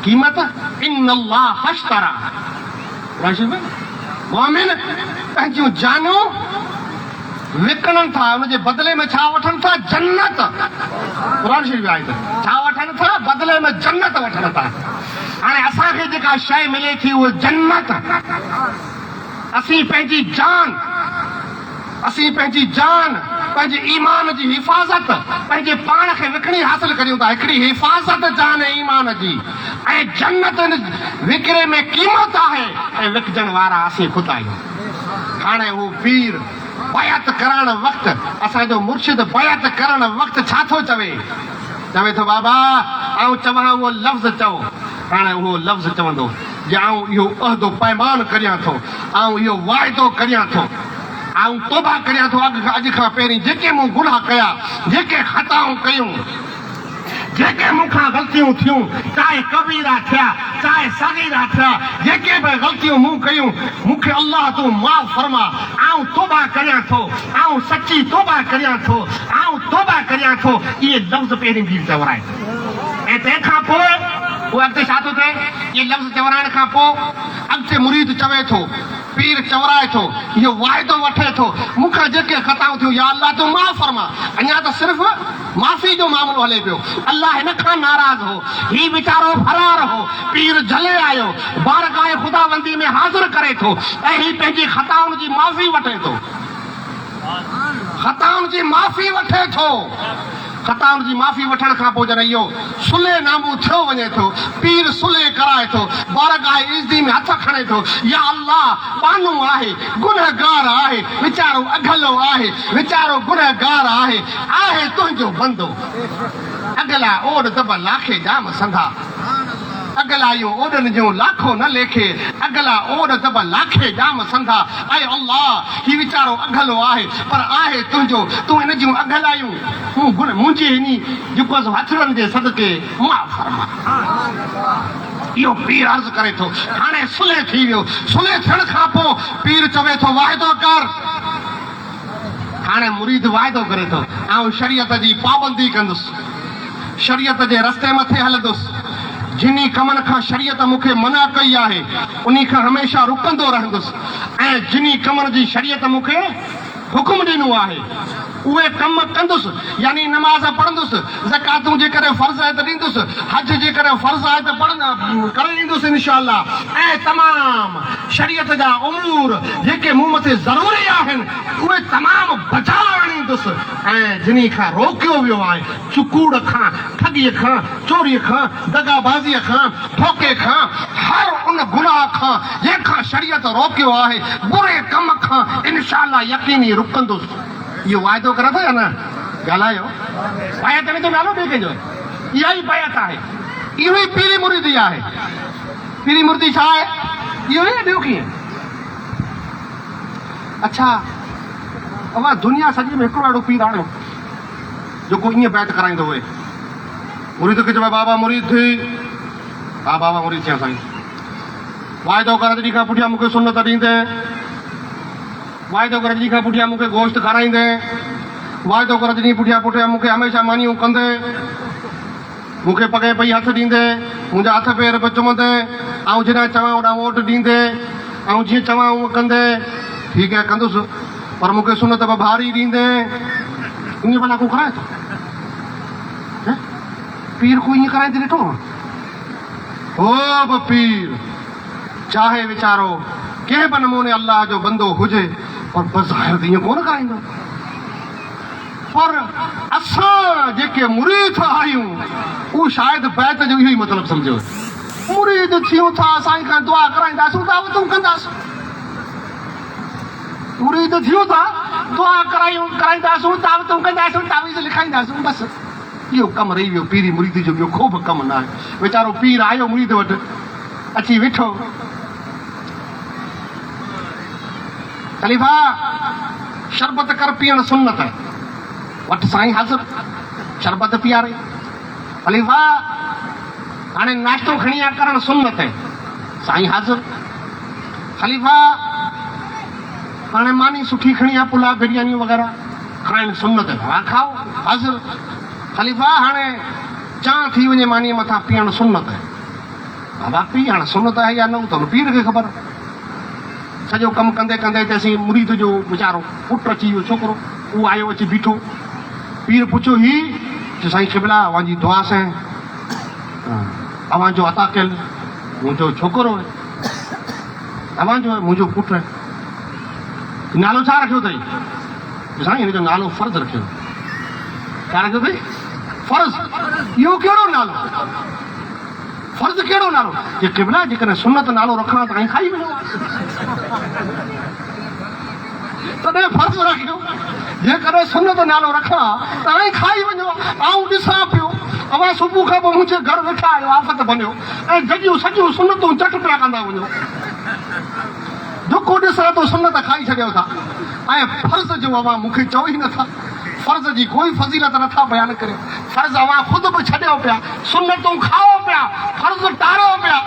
क़ीमत इन्नल्लाह हश्तरा। मोमिन पंहिंजूं जानूं विकिणनि था, उनजे बदिले में छा वठनि था? जन्नत। क़ुरान शरीफ़ आहे त छा वठनि था? बदिले में जन्नत वठनि था। हाणे असांखे जेका शइ मिले थी उहा जन्नत। असीं पंहिंजी जान पंहिंजे ईमान जी हिफ़ाज़त पंहिंजे पाण खे विकिणी हासिल करियूं था। हिकिड़ी हिफ़ाज़त जान ऐं ईमान जी ऐं जन्नत विकिरे में क़ीमत आहे ऐं विकिजण वारा असीं ख़ुदि आहियूं। हाणे उहो पीर बयात करण वक़्तु, असांजो मुर्शिद बयात करण वक़्तु छा थो चवे? चवे थो बाबा आऊं चवां उहो लफ़्ज़ चओ। हाणे उहो लफ़्ज़ चवंदो जे आऊं इहो उहिदो पैमान करियां थो, आऊं इहो वाइदो करियां थो, आऊं तौबा करियां थो अॼु खां पहिरीं जेके मूं गुनाह कया, जेके ख़ताऊं कयूं, जेके मूंखां ग़लतियूं थियूं, चाहे कबीरा थिया चाहे सगीरा थिया, जेके बि ग़लतियूं मूं कयूं, मूंखे अल्लाह तूं माफ़ फरमा। आऊं तौबा करियां थो, आऊं सची तौबा करियां थो, आऊं तौबा करियां थो। इहे लफ़्ज़ पहिरीं पीर चवराए ऐं तंहिंखां पोइ उहो अॻिते छा थो थिए? इहे लफ़्ज़ चवराइण खां पोइ अॻिते मुरीद चवे थो, पीर चवराए थो, इहो वाइदो वठे थो मूंखां जेके ख़ताऊं थियूं या अल्लाह तूं माफ़ फरमा। अञा त सिर्फ़ु माफ़ी जो मामिलो हले पियो। अल्लाह हिन खां नाराज़ हो, ही वीचारो फरार हो, पीर झले आयो, बारगाह ख़ुदाबंदी में हाज़िर करे थो ऐं ही पंहिंजी ख़ताउनि जी माफ़ी वठे थो। ख़ताउनि जी माफ़ी वठे थो। ख़ताउनि जी माफ़ी वठण खां पोइ जॾहिं इहो सुले नामू थियो वञे थो, पीर सुले कराए थो, बारगाह इज़्ज़ी में हथ खणे थो। या अल्लाह बानू आहे, गुनहगार आहे, वीचारो अघलो आहे, वीचारो गुनहगार आहे तुंहिंजो बंदो। अगला ओड दब लाखे जाम संधा, अगला इहो ओडनि जूं लाखो न लेखे, अगला ओड दब लाखे जाम संधा। ऐं अल्लाह ही वीचारो अघलो आहे पर आहे तुंहिंजो, तूं हिन जूं अघलायूं मुंहिंजे हिन जेको हथड़नि जे सदके माफ़ फरमा। इहो पीर अर्ज़ करे थो। हाणे सुलह थी वियो। सुलह थियण खां पोइ पीर चवे थो वाइदो कर। हाणे मुरीद वाइदो करे थो, ऐं शरीयत जी पाबंदी कंदुसि, शरीयत जे रस्ते मथे हलंदुसि। जिनी कमनि खां शरीयत मूंखे मना कई आहे उन्ही खां हमेशह रुकंदो रहंदुसि, ऐं जिनी कमनि जी शरीयत मूंखे हुकुम ॾिनो आहे उहे कम कंदुसि। यानी नमाज़ पढ़ंदुसि, ज़कातूं जेकॾहिं फर्ज़ आहे त ॾींदुसि, हज जेकॾहिं फर्ज़ आहे त करे ॾींदुसि इंशाअल्लाह। ऐं तमामु शरीयत जा उमूर जेके मूं मथे ज़रूरी आहिनि उहे तमामु बचा आणींदुसि। ऐं जिनी खां रोकियो वियो आहे, चुकूड़ खां, ठगीअ खां, चोरीअ खां, दगाबाज़ीअ खां, धोखे खां, हर उन गुनाह खां जंहिंखां शरीयत रोकियो आहे, बुरे कम खां इंशाअल्लाह यकीनी रुकंदुसि। इहो वाइदो करे थो या न? ॻाल्हायो। बायत में तो नालो ॿिए कंहिंजो, इहा ई बायत आहे, इहो ई पीरी मुरीदी आहे। पीरी मुरीदी छा आहे? इहो ई ॿियो कीअं? अच्छा, अवां दुनिया सॼी में हिकिड़ो अहिड़ो पीर आणियो जेको ईअं बैत कराईंदो हुए। मुरीद खे चइबो बाबा मुरीद थी, हा बाबा मुरीद थिया साईं, वाइदो कर जॾहिं खां पुठियां मूंखे सुनत ॾींदे, वाइदो कर जॾहिं खां पुठियां मूंखे गोश्त खाराईंदे, वाइदो कर जॾहिं पुठियां मूंखे हमेशह मानियूं कंदे, मूंखे पगे पई हथ ॾींदे, मुंहिंजा हथ पेर बि चुमंदे, ऐं जॾहिं चवां ओॾां वोट ॾींदे, ऐं जीअं चवां उहो कंदे। ठीकु आहे कंदुसि, पर मूंखे सुनत बि भारी ॾींदे। ईअं भला को कराए थो? पीर को ईअं कराईंदे ॾिठो? हो बि पीर चाहे वीचारो कंहिं बि नमूने अल्लाह जो बंदो हुजे, पर बज़ाहिर त ईअं कोन कराईंदो। पर असां जेके मुरीद आहियूं उहे शायदि बैत जो इहो ई मतिलबु सम्झो। मुरीद थियूं था, साईं खां दुआ कराईंदासीं, दावतूं कंदासीं। मुरीद थियूं था, दुआ कराईंदासीं, दावतूं कंदासीं, तावीज़ लिखाईंदासीं, बसि इहो कमु रही वियो पीरी मुरीदी जो। ॿियो को बि कमु न आहे। वीचारो पीर आयो मुरीद वटि, अची वेठो, ख़लीफ़ा शरबत कर पीअण सुन्नत आहे, वटि साईं हाज़िर, शरबत पीआरे। ख़लीफ़ा हाणे नाश्तो खणी आ करणु सुन्नत आहे, साईं हाज़िर। ख़लीफ़ा हाणे मानी सुठी खणी आ, पुलाव बिरयानी वग़ैरह खाइण सुन्नत आहे, हा खाओ, हाज़िर। ख़लीफ़ा हाणे चांहि थी वञे मानीअ मथां पीअण सुन्नत आहे, बाबा पीअण सुन्नत आहे या न त पीर खे ख़बर। सॼो कमु कंदे कंदे तेसीं मुरीद जो वीचारो पुटु अची वियो, छोकिरो, उहो आयो, अची बीठो। पीर पुछियो ही चयो साईं क़िबला अवांजी दुआ साईं, अवांजो अता कयल मुंहिंजो छोकिरो आहे, अवांजो आहे, मुंहिंजो पुटु आहे। नालो छा रखियो अथई? साईं हिन जो नालो फ़र्ज़ रखियो। छा रखियो अथई? फ़र्ज़। इहो कहिड़ो नालो? फ़र्ज़ कहिड़ो नालो? जे क़िबला जेकॾहिं सुन्नत नालो रखां त खाई वञो, तॾहिं फ़र्ज़ रखियो। जेकॾहिं सुन्नत नालो रखां त खाई वञो। आऊं ॾिसां पियो अवां सुबुह खां पोइ मुंहिंजे घर वेठा आहियो, आफ़त बनियो, ऐं जॾहिं सॼियूं सुन्नतूं चट पिया कंदा वञो। जेको ॾिसां थो सुन्नत खाई छॾियो था, ऐं फ़र्ज़ जो अवां मूंखे चओ ई नथा। फ़र्ज़ जी कोई फज़ीलत नथा बयानु करियो। फ़र्ज़ अवां ख़ुदि बि छॾियो पिया, सुन्नतूं खाओ पिया, फ़र्ज़ टारियो पिया।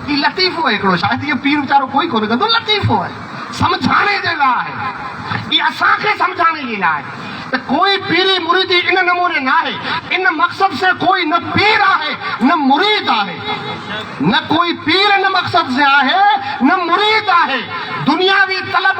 ही लतीफ़ो आहे हिकिड़ो, शायदि इहो पीर वीचारो कोई कोन्हे कंदो, लतीफ़ो आहे, सम्झाणे जे लाइ आहे। इहा असांखे सम्झाणे जे लाइ त कोई पीरी मुरीदी इन नमूने न आहे। इन मक़सद से कोई न पीर आहे न मुरीद आहे, न कोई पीर इन मक़सद से आहे न मुरीद आहे। दुनियावी तलब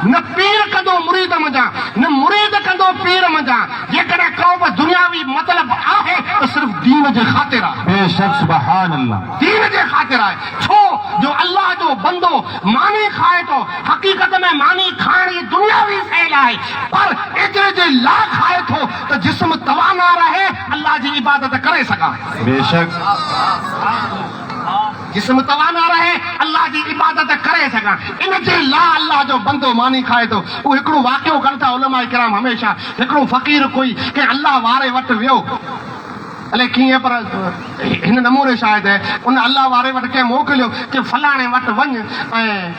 न पीर कंदो मुरीद मंझां, न मुरीद कंदो पीर मंझां। जेकॾहिं को बि दुनियावी मतिलब आहे त सिर्फ़ु दीन जे ख़ातिर आहे। बेशक सुभान अल्लाह, दीन जे ख़ातिर आहे। छो जो अल्लाह जो बंदो मानी खाए थो, हक़ीक़त में मानी खाइण जी दुनियावी फैल आहे, पर एतिरे जे ला खाए थो त जिस्म तवाना रहे, अल्लाह जी इबादत करे सघां। बेशक जिस्म तवाना रहे, अल्लाह जी इबादत करे सघां, इन जे ला अल्लाह जो बंदो मानी खाए थो। उहो हिकिड़ो वाक़ियो कनि था उलमा किराम हमेशा। हिकिड़ो फ़क़ीर कोई कंहिं अल्लाह वारे वटि वियो, अलाए कीअं, पर हिन नमूने शायदि उन अल्लाह वारे वटि कंहिं मोकिलियो कि फलाणे वटि वञ ऐं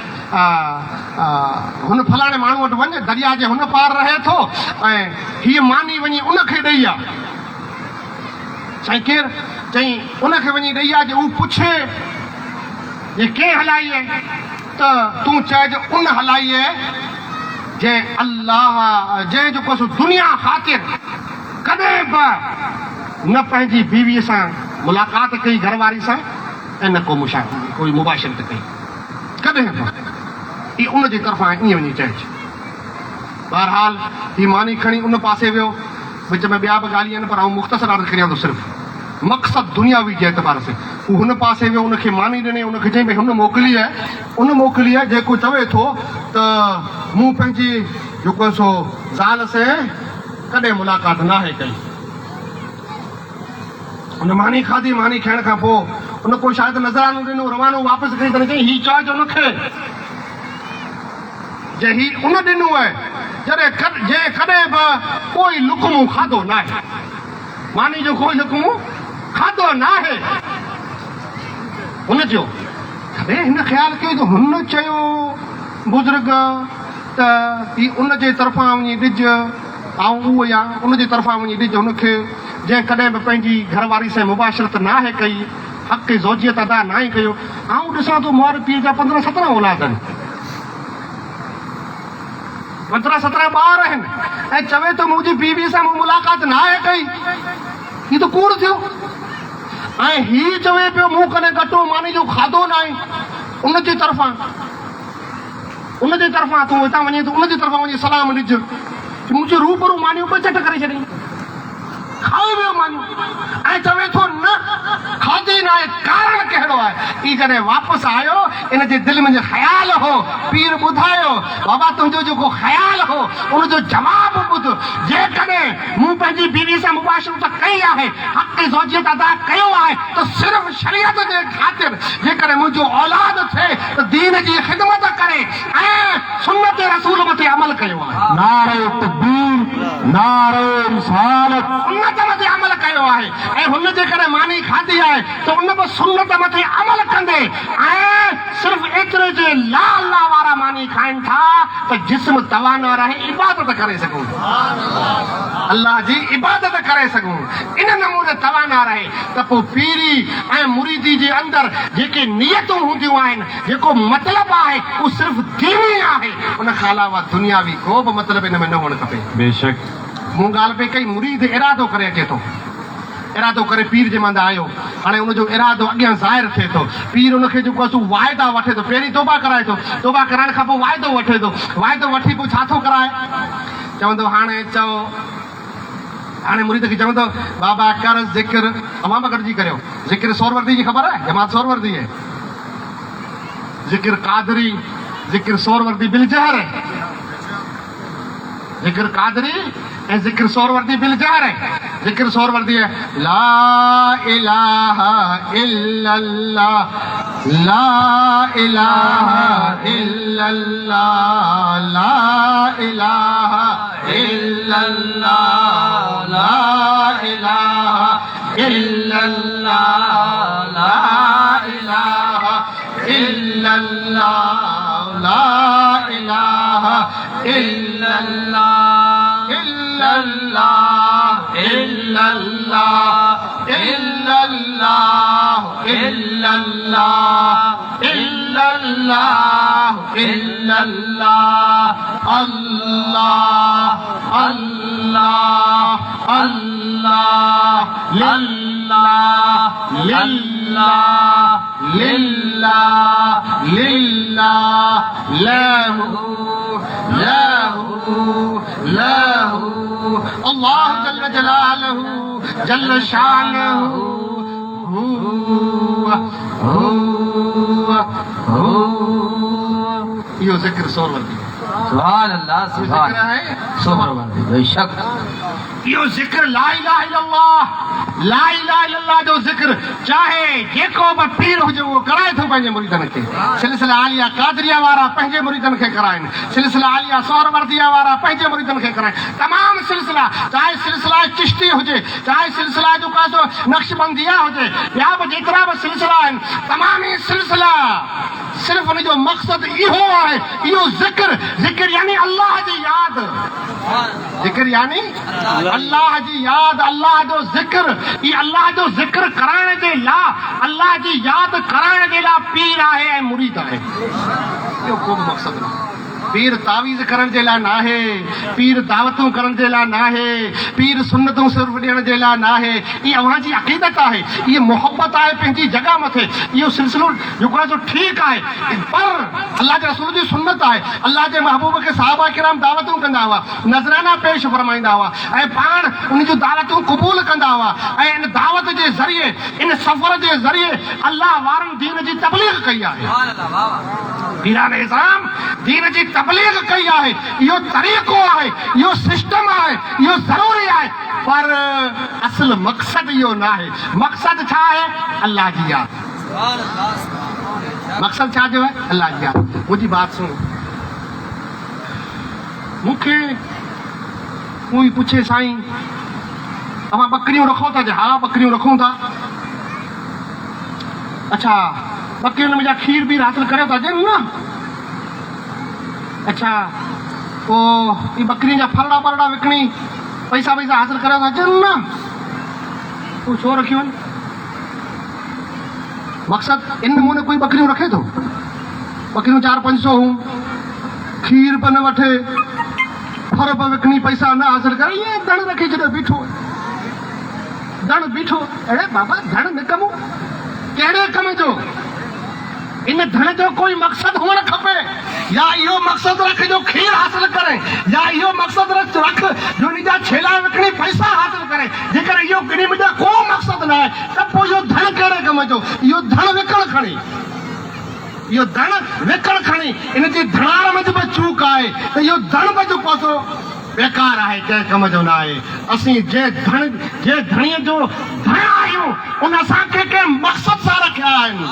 हुन फलाणे माण्हू वटि वञ, दरिया जे हुन पार रहे थो, ऐं हीअ मानी वञी उनखे ॾेई आहे। साईं केरु? चई उनखे वञी ॾेई आहे जे हू पुछे जे कंहिं हलाई आहे त तूं चइजे उन हलाई आहे जंहिं अल्लाह जंहिं जेको सो दुनिया ख़ातिर कॾहिं बि न पंहिंजी बीवीअ सां मुलाक़ात कई घरवारी सां ऐं न कोई मुबाशरत कई कॾहिं बि उन जे तरफ़ां ईअं वञी चइजे। बहरहाल हीअ मानी खणी उन पासे वियो, विच में ॿिया बि ॻाल्हि आहिनि पर आउं मुख़्तसर अर्ज़ु करियां थो सिर्फ़ु मक़सदु दुनियावी जे एतबार से। हू हुन पासे वियो, उनखे मानी ॾिने, उनखे चई भई हुन मोकिली आहे जेको चवे थो त मूं पंहिंजी जेको सो ज़ाल से कॾहिं मुलाक़ात न आहे कई। उन मानी खाधी, मानी खाइण खां पोइ उन को शायदि नज़रानो ॾिनो, रवानो वापसि कई त चई हीउ चइजो उनखे जे हीउ उन ॾिनो आहे जॾहिं कॾहिं बि कोई लुकमो खाधो न आहे, मानी जो कोई लुकमो खाधो न आहे। हुन चयो कॾहिं हिन ख़्यालु कयो त हुन चयो बुज़ुर्ग त हीउ उन जे तरफ़ां वञी ॾिज ऐं उहो या उन जे तरफ़ां वञी ॾिज हुनखे जंहिं कॾहिं बि पंहिंजी घरवारी सां मुबाशरत न आहे कई, हक़ ज़ौजियत अदा न आहे कयो। ऐं ॾिसां थो मोहर पीर जा 15-17 औलाद आहिनि, 15-17 ॿार आहिनि ऐं चवे थो मुंहिंजी बीवी सां मूं मुलाक़ात न आहे कई। हीउ त कूड़ थियो। ऐं हीउ चवे पियो मूं कॾहिं कटो मानी जो खाधो न आहे, उन जे तरफ़ां तूं हितां वञे त उन जे तरफ़ां वञी सलाम ॾिज। मुंहिंजे रूबरू मानियूं ॿ चट करे छॾियईं, खाई वियो मानियूं ऐं चवे थो न खाधी न आहे, कारण कहिड़ो आहे। ई जॾहिं वापसि आयो इन जे दिलि में ख़्यालु हो, पीर ॿुधायो बाबा तुंहिंजो जेको ख़्यालु हो उनजो जवाबु ॿुध। जेकॾहिं मूं पंहिंजी बीवी सां मुबाशरत कई आहे, हक़ ज़ौजियत अदा कयो आहे त सिर्फ़ु शरीयत जे ख़ातिर, जेकॾहिं मुंहिंजो औलाद थिए त दीन जी ख़िदमत करे ऐं सुन्नत रसूल मथे अमल कयो आहे। नारे तकबीर, नारे रिसालत, सुन्नत मथे अमल कयो आहे। ऐं हुन जे करे मानी खाधी आहे त उन बि सुन्नत मथे अमल कंदे ऐं सिर्फ़ु एतिरे जे ला अल्लाह वारा मानी खाइनि था त जिस्म तवाना रहे, इबादत करे सघूं, अल्लाह जी इबादत करे सघूं, इन नमूने तवाना रहे त पोइ पीरी ऐं मुरीदी जे अंदरि जेके नियतूं हूंदियूं आहिनि, जेको मतिलबु आहे उहो सिर्फ़ु दीनी आहे, उन खां अलावा दुनियावी को बि मतिलबु इन में न हुअणु खपे। बेशक मूं ॻाल्हि पे कई, मुरीद इरादो करे अचे थो, इरादो करे पीर जे मंदा आयो, हाणे उनजो इरादो अॻियां ज़ाहिर थिए थो। पीर उनखे जेको आहे वाइदा वठे थो, पहिरीं तौबा कराए थो, तौबा कराइण खां पोइ वाइदो वठे थो, वाइदो वठी पोइ छा थो कराए, चवंदो हाणे चओ, हाणे मुरीद खे चवंदो बाबा कर ज़िक्र, अवां बि गॾिजी करियो ज़िक्र सोरवर्दी जी ख़बर आहे, जमात सोरवर्दी आहे, ज़िक्र कादरी, ज़िक्र सोरवर्दी बिल जहर है, ज़िक्र कादरी ऐं ज़िक्र सोरवर्दी बिल जहर है। ज़िक्र सोरवर्दी है ला इलाहा इल्लल्लाह, ला इलाहा इल्लल्लाह, ला इलाहा इल्लल्लाह, ला इलाहा इल्लल्लाह, ला इलाहा इल्लल्लाह, ला इलाहा इल्लल्लाह, इल्लल्लाह इल्लल्लाह इल्लल्लाह इल्लल्लाह इल्लल्लाह इल्लल्लाह, अल्लाह अल्लाह अल्लाह, लिल्लाह लिल्लाह लिल्लाह लिल्लाह, लहू लहू लहू, अल्लाह जल्ल जलालहू जल्ल शानहू, इहो ज़िक्र सोरवर्दी है। सुभान अल्लाह, सुभान है सोरवर्दी, बेशक इहो ज़िक्र ला इलाहा इल्लल्लाह, ला इलाहा इल्लल्लाह जो ज़िक्र चाहे जेको बि पीर हुजे उहो कराए थो पंहिंजे मुरीदनि खे। सिलसिला आलिया कादरिया वारा पंहिंजे मुरीदनि खे कराइनि, सिलसिला आलिया सोरवर्दिया वारा पंहिंजे मुरीदनि खे कराइनि, तमामु सिलसिला, चाहे सिलसिला चिश्ती हुजे, चाहे सिलसिला जो नक्शबंदिया हुजे, ॿिया बि जेतिरा बि सिलसिला आहिनि, तमामी सिलसिला सिर्फ उन जो मक़सद इहो आहे, इहो ज़िक्र यानी अल्लाह जी याद, ज़िक्र यानी अल्लाह जी याद, अल्लाह जो ज़िक्र, ई अल्लाह जो ज़िक्र कराइण जे लाइ, अल्लाह जी याद कराइण जे लाइ पीर आहे ऐं मुरीद आहे। इहो को बि मक़सदु न। पीर तावीज़ करण जे लाइ न आहे, पीर दावतूं करण जे लाइ न आहे, पीर सुन्नतूं सिर्फ़ ॾियण जे लाइ न आहे। इहा अव्हां जी अक़ीदत आहे, इहा मुहबत आहे पंहिंजी जॻह मथे, इहो सिलसिलो जेको आहे सो ठीकु आहे, पर अल्लाह जे रसूल जी सुन्नत आहे। अल्लाह जे महबूब खे सहाबा किराम दावतूं कंदा हुआ, नज़राना पेश फरमाईंदा हुआ ऐं पाण उन जूं दावतूं क़बूल कंदा हुआ ऐं इन दावत जे ज़रिए, इन सफ़र जे ज़रिए अल्लाह वारनि दीन जी तबलीग कई आहे। पीरान इस्लाम दीन जी तबलीग कई आहे। इहो तरीक़ो आहे, इहो सिस्टम आहे, इहो ज़रूरी आहे, पर असल मक़सद इहो न आहे। मक़सद छा आहे? अल्लाह जी याद। मक़सद छा जो आहे? अल्लाह जी याद। मुंहिंजी बात सुनो, मूंखे कोई पुछे साईं तव्हां बकरियूं रखो था? हा बकरियूं रखूं था। अच्छा बकरियुनि में जा खीर बि हासिल करे था ॾियनि न? अच्छा पोइ बकरियुनि जा फलड़ा बलड़ा विकिणी पैसा हासिल करे था ॾियनि न? तूं छो रखियूं आहिनि? मक़सदु इन नमूने कोई बकरियूं रखे थो? बकरियूं 400-500 हूं, खीर पे न वठे, फर पे विकिणी पैसा न हासिल करे, ईअं धण रखी छॾे बीठो, धण बीठो। अरे बाबा धण न कमो, कहिड़े कम जो? इन धन जो कोई मक़सदु हुअणु खपे। या इहो मक़सदु रख जो खीर हासिल करे, या इहो मक़सदु रख जो इन जा छेला विकिणी पैसा हासिल करे। जेकर इहो इन मुंहिंजा को मक़सदु न आहे त पोइ इहो धन कहिड़े कम जो? इहो धन विकण खणी, इहो धन विकण खणी, इन जी धनार में बि चूक आहे त इहो धन बि जेको सो बेकार आहे, कंहिं कम जो न आहे। असीं जे धणीअ जो धन आहियूं उन असांखे कंहिं मक़सद सां रखिया आहिनि,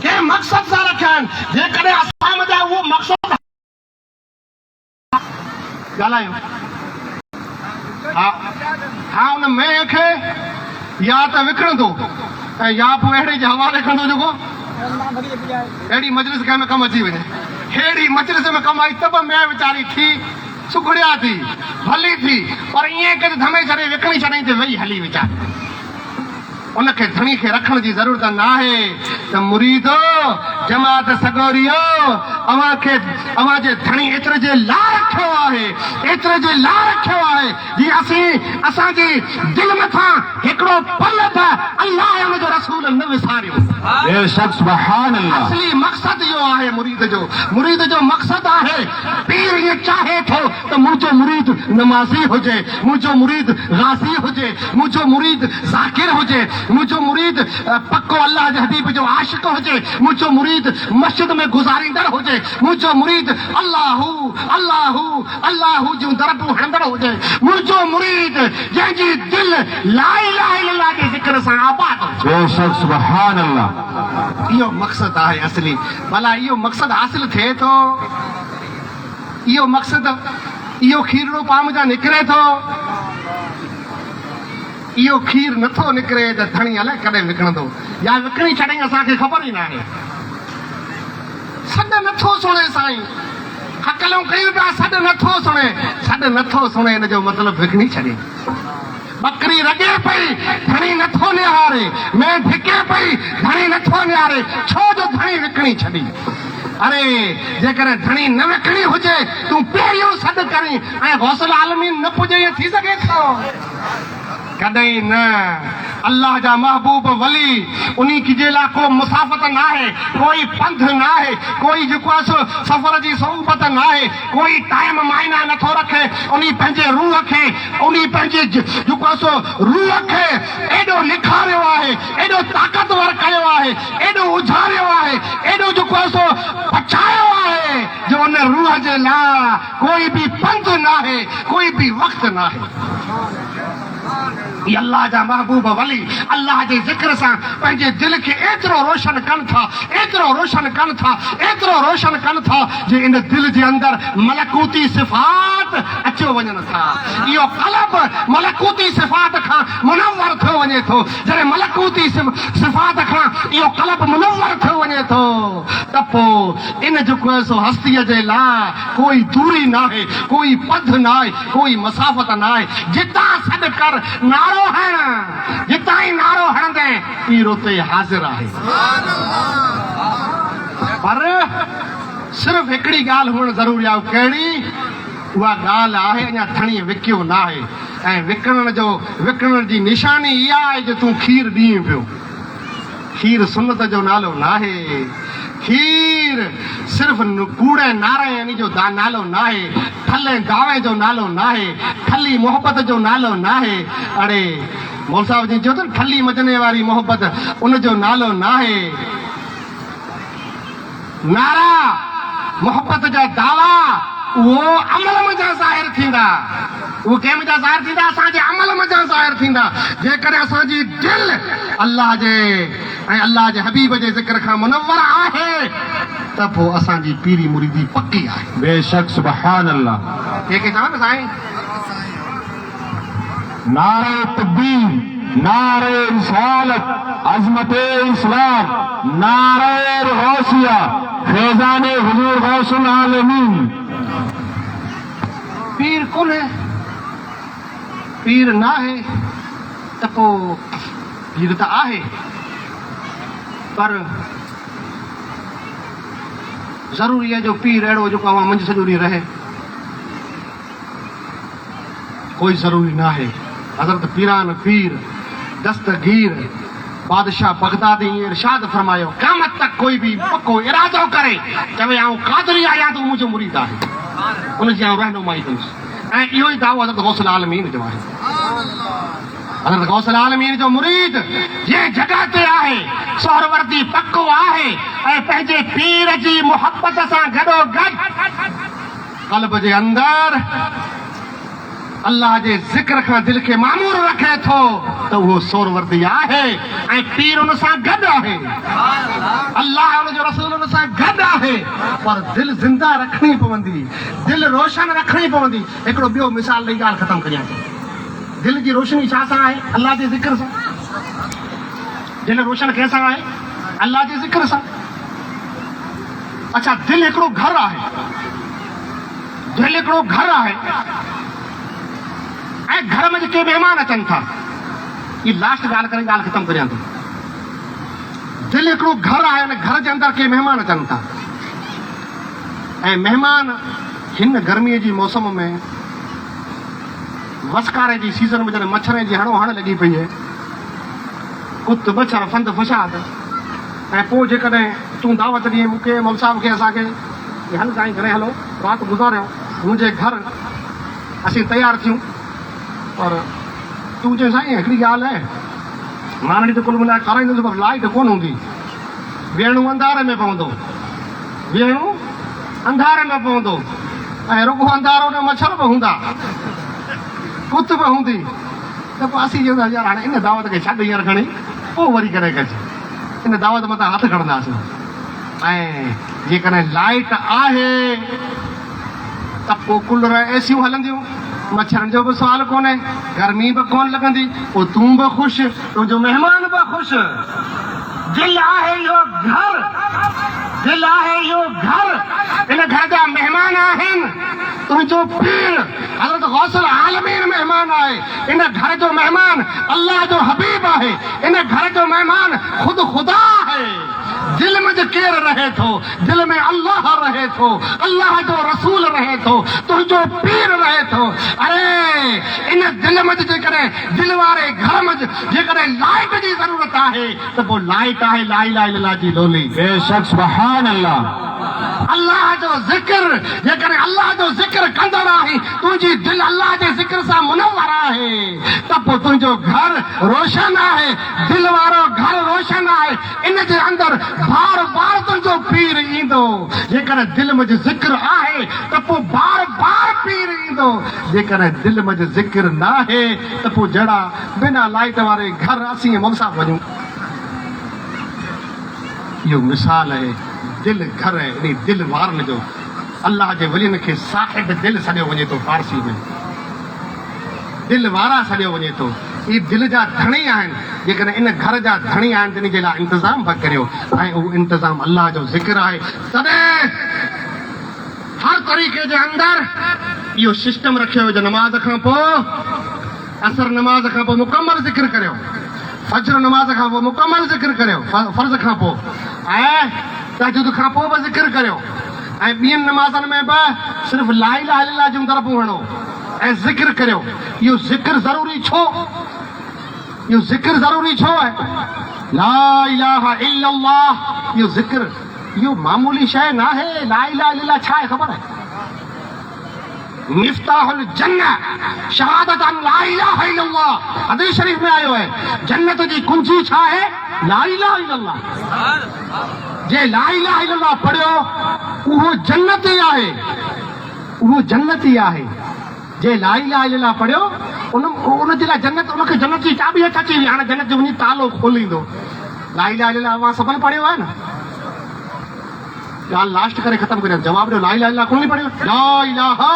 कंहिं मक़सद सां रखिया आहिनि। जेकॾहिं असां मुंहिंजा उहो मक़सदु ॻाल्हायूं, हा उन में खे या त विकिणंदो ऐं या पोइ अहिड़े जे हवाले कंदो जेको अहिड़ी मजलिस कंहिं में कमु अची वञे। अहिड़ी मजलिस में कमु आई त बि मैं वीचारी थी, सुखड़िया थी, भली थी, पर ईअं करे धमे छॾे विकिणी छॾईं त वेही हली वीचारी। उनखे धणी खे रखण जी ज़रूरत न आहे। त मुरीदो जमात सगोरियो अव्हां जे धणी एतिरे जे लाइ रखियो आहे, एतिरे जे लाइ रखियो आहे जीअं असांजी दिलि मथां हिकिड़ो पल त अल्लाह ऐं हुनजो रसूल न विसारियो। बेशक सुभान अल्लाह। असली मक़सदु इहो आहे मुरीद जो। मुरीद जो मक़सदु आहे, पीर ईअं चाहे थो त मुंहिंजो मुरीद नमाज़ी हुजे, मुंहिंजो मुरीद गाज़ी हुजे, मुंहिंजो मुरीद ज़ाकिर हुजे, मुंहिंजो मुरीद पक्को अल्लाह जे हबीब जो आशिक़ हुजे, मुंहिंजो मुरीद मस्जिद में गुज़ारींदड़ हुजे, मुंहिंजो मुरीद अल्लाहू अल्लाहू अल्लाहू जूं दरबूं हणंदड़ हुजे, मुंहिंजो मुरीद जंहिंजी दिलि ला इलाहा इल्लल्लाह जे ज़िक्र सां आबाद हुजे। बेशक सुभान अल्लाह। इहो मक़सदु आहे असली। भला इहो मक़सदु हासिल थिए थो? इहो मक़सदु, इहो खीरड़ो पाम जा निकिरे थो? इहो खीर नथो निकिरे त धणी अलाए कॾहिं विकिणंदो या विकिणी छॾईं असांखे ख़बर ई न आहे। सॾु नथो सुणे साईं, हकलूं कयूं पिया, सॾु नथो सुणे, सॾु नथो सुणे इन जो मतिलबु विकिणी छॾे। बकरी रगे पई, धणी नथो निहारे, मैं धिके पई, धणी नथो निहारे, छो जो धणी विकिणी छॾी। अरे जेकर धणी न विकिणी हुजे तूं पहिरियों सॾु करीं ऐं गौसल आलमीन न पुॼे, ईअं थी सघे थो? कॾहिं न। अल्लाह जा महबूब वली उन्हीं की जे लाइ को मुसाफ़त न आहे, कोई पंध न आहे, कोई जेको आहे सो सफ़र जी सोबत न आहे, कोई टाइम मायना नथो रखे। उन्हीं पंहिंजे रूह खे, उन्हीं पंहिंजे जेको आहे सो रूह खे एॾो निखारियो आहे, एॾो ताक़तवर कयो आहे, एॾो उजारियो आहे, एॾो जेको आहे सो बचायो आहे जो उन रूह जे लाइ कोई बि पंध न आहे, कोई बि वक़्तु न आहे। ये अल्लाह जा महबूब वली अल्लाह जे ज़िक्र सां पंहिंजे दिल खे एतिरो रोशन कनि था, एतिरो रोशन कनि था, एतिरो रोशन कनि था जे इन दिल जे अंदरि मलकूती सिफ़ात अचो वञनि था। इहो क़ल्ब मलकूती सिफ़ात खां मुनव्वर थियो वञे थो। जॾहिं मलकूती सिफ़ात खां इहो क़ल्ब मुनव्वर थियो वञे थो त पोइ इन जेको आहे सो हस्तीअ जे लाइ कोई दूरी न आहे, कोई पध न आहे, कोई मसाफ़त न आहे। जितां सॾु कर नारो हण, जितां ई नारो हणंदे पीर उते हाज़िर आहे। पर सिर्फ़ हिकिड़ी ॻाल्हि हुअणु ज़रूरी आहे। कहिड़ी? उहा ॻाल्हि आहे अञा थणी विकियो न आहे। ऐं विकिणण जी निशानी इहा आहे जो तूं खीर ॾीं पियो। खीर सुन्नत जो नालो न आहे। खीर सिर्फ़ कूड़े नारायणी जो नालो न आहे, ठले दावे जो नालो न आहे, ठली मोहब्बत जो नालो न आहे। अड़े मौल साहब जी चयो त ठली मजने वारी मोहब्बत उन जो नालो न आहे। नारा मोहब्बत जा दावा उहो अमल मज़ा ज़ाहिर थींदा। उहो कंहिं मज़ा ज़ाहिर थींदा? असांजे अमल मज़ा ज़ाहिर थींदा। जेकॾहिं असांजी दिलि अल्लाह जे ऐं अल्लाह जे हबीब जे ज़िक्र खां मुनव्वर आहे त पोइ असांजी पीरी मुरीदी पकी आहे। बेशक सुभान अल्लाह। कंहिंखे चवां न साईं नारे तकबीर, नारे रिसालत, अज़मते इस्लाम, नारे गौसिया, फैज़ाने हुजूर गौसुल आलमीन। पीर कोन्हे, पीर न आहे त पोइ पीर त आहे, पर ज़रूरी आहे जो पीर अहिड़ो जेको अवां मंझि सॼो ॾींहुं रहे, कोई ज़रूरी न आहे। हज़रत पीरान पीर दस्तगीर बादशाह बगदादी इरशाद फरमायो, क़यामत तक कोई भी पको इरादो करे चवे आऊं क़ादरी आहियां त मुंहिंजो मुरीद आहे, उनजी आऊं रहनुमाई कंदुसि। ऐं इहो ई दावो हज़रत गौसल आलमीन जो आहे। हज़रत गौसल आलमीन जो मुरीद जंहिं जॻह ते आहे सोहरवर्दी पको आहे ऐं पंहिंजे पीर जी मोहब्बत सां गॾोगॾु क़ल्ब जे अंदरि अल्लाह जे ज़िक्र खां दिलि खे मामूर रखे थो त उहो सोहरवर्दी आहे ऐं पीर उन सां गॾु आहे। अल्लाह उन जो रसूल उन सां गॾु आहे, पर दिलि ज़िंदा रखणी पवंदी, दिलि रोशन रखणी पवंदी। हिकिड़ो ॿियो मिसाल ॾेई ॻाल्हि ख़तमु करियां थो। दिलि जी रोशनी छा सां आहे? अल्लाह जे ज़िक्र सां। दिलि रोशन कंहिंसां आहे? अल्लाह जे ज़िक्र सां। अच्छा, दिलि हिकिड़ो घरु आहे, दिलि हिकिड़ो घरु आहे ऐं घर में जेके महिमान अचनि था, ये लास्ट ॻाल्हि करे ॻाल्हि ख़तमु करियां थो। दिलि हिकिड़ो घरु आहे, घर जे अंदरि के महिमान अचनि था ऐं महिमान हिन गर्मीअ जी मौसम में वसकारे जी सीज़न में जॾहिं मच्छर जी हणो हण लॻी पई आहे, कुत मच्छर फंद फसाद, ऐं पोइ जेकॾहिं तूं दावत ॾिए मूंखे मौल साहब खे असांखे हल साईं घणे हलो राति गुज़ारियो मुंहिंजे घर, असीं तयारु थियूं, पर तूं चए साईं हिकिड़ी ॻाल्हि आहे, मां त कुल मिलाए खाराईंदुसि पर लाइट कोन हूंदी, वेहणो अंधारे में पवंदो, वेहणो अंधारे में पवंदो ऐं रुॻो अंधारो न मच्छर बि हूंदा, कुत बि हूंदी, त पोइ असीं चवंदा यार हाणे इन दावत खे छॾ हींअर खणी पोइ वरी करे कजे, इन दावत मथां हथु खणंदासीं। ऐं जेकॾहिं लाइट आहे त पोइ कूलर एसियूं हलंदियूं, मच्छरनि जो बि सुवाल कोन्हे, गर्मी बि कोन लॻंदी, पोइ तूं बि ख़ुशि, तुंहिंजो महिमान बि ख़ुशि। दिलि आहे इहो घरु, दिलि आहे इहो घरु, इन घर जा महिमान आहिनि, तुंहिंजो पीर हज़रत गौसल आलमीन महिमान आहे, इन घर जो महिमान अल्लाह जो हबीब आहे, इन घर जो महिमान ख़ुदि ख़ुदा आहे। दिल में जो केरु रहे थो, दिल में अल्लाह रहे थो, अल्लाह जो रसूल रहे थो, तुंहिंजो पीर रहे थो। अरे इन दिल में जेकॾहिं दिलि वारे घर में जेकॾहिं लाइट जी ज़रूरत आहे त पोइ लाइट आहे ला इलाहा इल्लल्लाह जी लोली। बेशक सुभान अल्लाह। अल्लाह जो ज़िक्र जेकॾहिं अल्लाह जो ज़िक्र कंदड़ आहे, तुंहिंजी दिलि अल्लाह जे ज़िक्र सां मुनव्वर आहे त पोइ तुंहिंजो घर रोशन आहे, दिलि वारो घर रोशन आहे, इन जे अंदरि बार बार तुंहिंजो पीर ईंदो ईंदो, जेकर दिल में ज़िक्र आहे त पोइ बार बार पीर ईंदो, जेकर दिल में ज़िक्र न आहे त पोइ जड़ा बिना लाइट वारे घर असीं मुंसां वञूं। इहो मिसाल आहे दिल घर इन दिल वारनि जो। अल्लाह जे वलियनि खे साहिब दिल सॾियो वञे थो, फारसी में दिल वारा सॾियो वञे थो। इहे दिल जा धणी आहिनि, जेकॾहिं इन घर जा धणी आहिनि त इन जे लाइ इंतज़ाम बि करियो, ऐं उहो इंतज़ाम अल्लाह जो ज़िक्र आहे। तॾहिं हर तरीक़े जे अंदरि इहो सिस्टम रखियो जो नमाज़ खां पोइ, असर नमाज़ खां पोइ मुकमल ज़िक्र करियो, फजर नमाज़ खां पोइ मुकमल ज़िक्र करियो, फर्ज़ खां पोइ, ऐं तहज्जुद खां पोइ बि ज़िक्र करियो, ऐं ॿियनि नमाज़नि में बि सिर्फ़ु ला इलाहा इल्लल्लाह जूं तरफ़ूं हणो ऐं ज़िक्र करियो। इहो ज़िक्र ज़रूरी छो? इहो ज़िक्र ज़रूरी छो आहे? ला इलाहा इल्लल्लाह इहो ज़िक्र, इहो मामूली शइ न आहे। ला इलाहा इल्लल्लाह छा आहे ख़बर आहे? मिफ्ताहुल जन्नह शहादत अन ला इलाहा इल्लल्लाह। हदीस शरीफ में आयो है जन्नत जी कुंजी छा है? ला इलाहा इल्लल्लाह। जे ला इलाहा इल्लल्लाह पढ़ियो उहो जन्नत ई आहे, उहो जन्नत ई आहे। जे ला इलाहा इल्लल्लाह पढ़ियो उन जे लाइ जन्नत, उनखे जन्नत जी चाबी हथ अची वई, हाणे जन्नत जो वञी तालो खोलींदो। ला इलाहा इल्लल्लाह अवां सभु पढ़ियो आहे न? ॻाल्हि लास्ट करे ख़तमु करियो, जवाब ॾियो। ला इलाहा इल्लल्लाह कोन पढ़ियो? ला इलाहा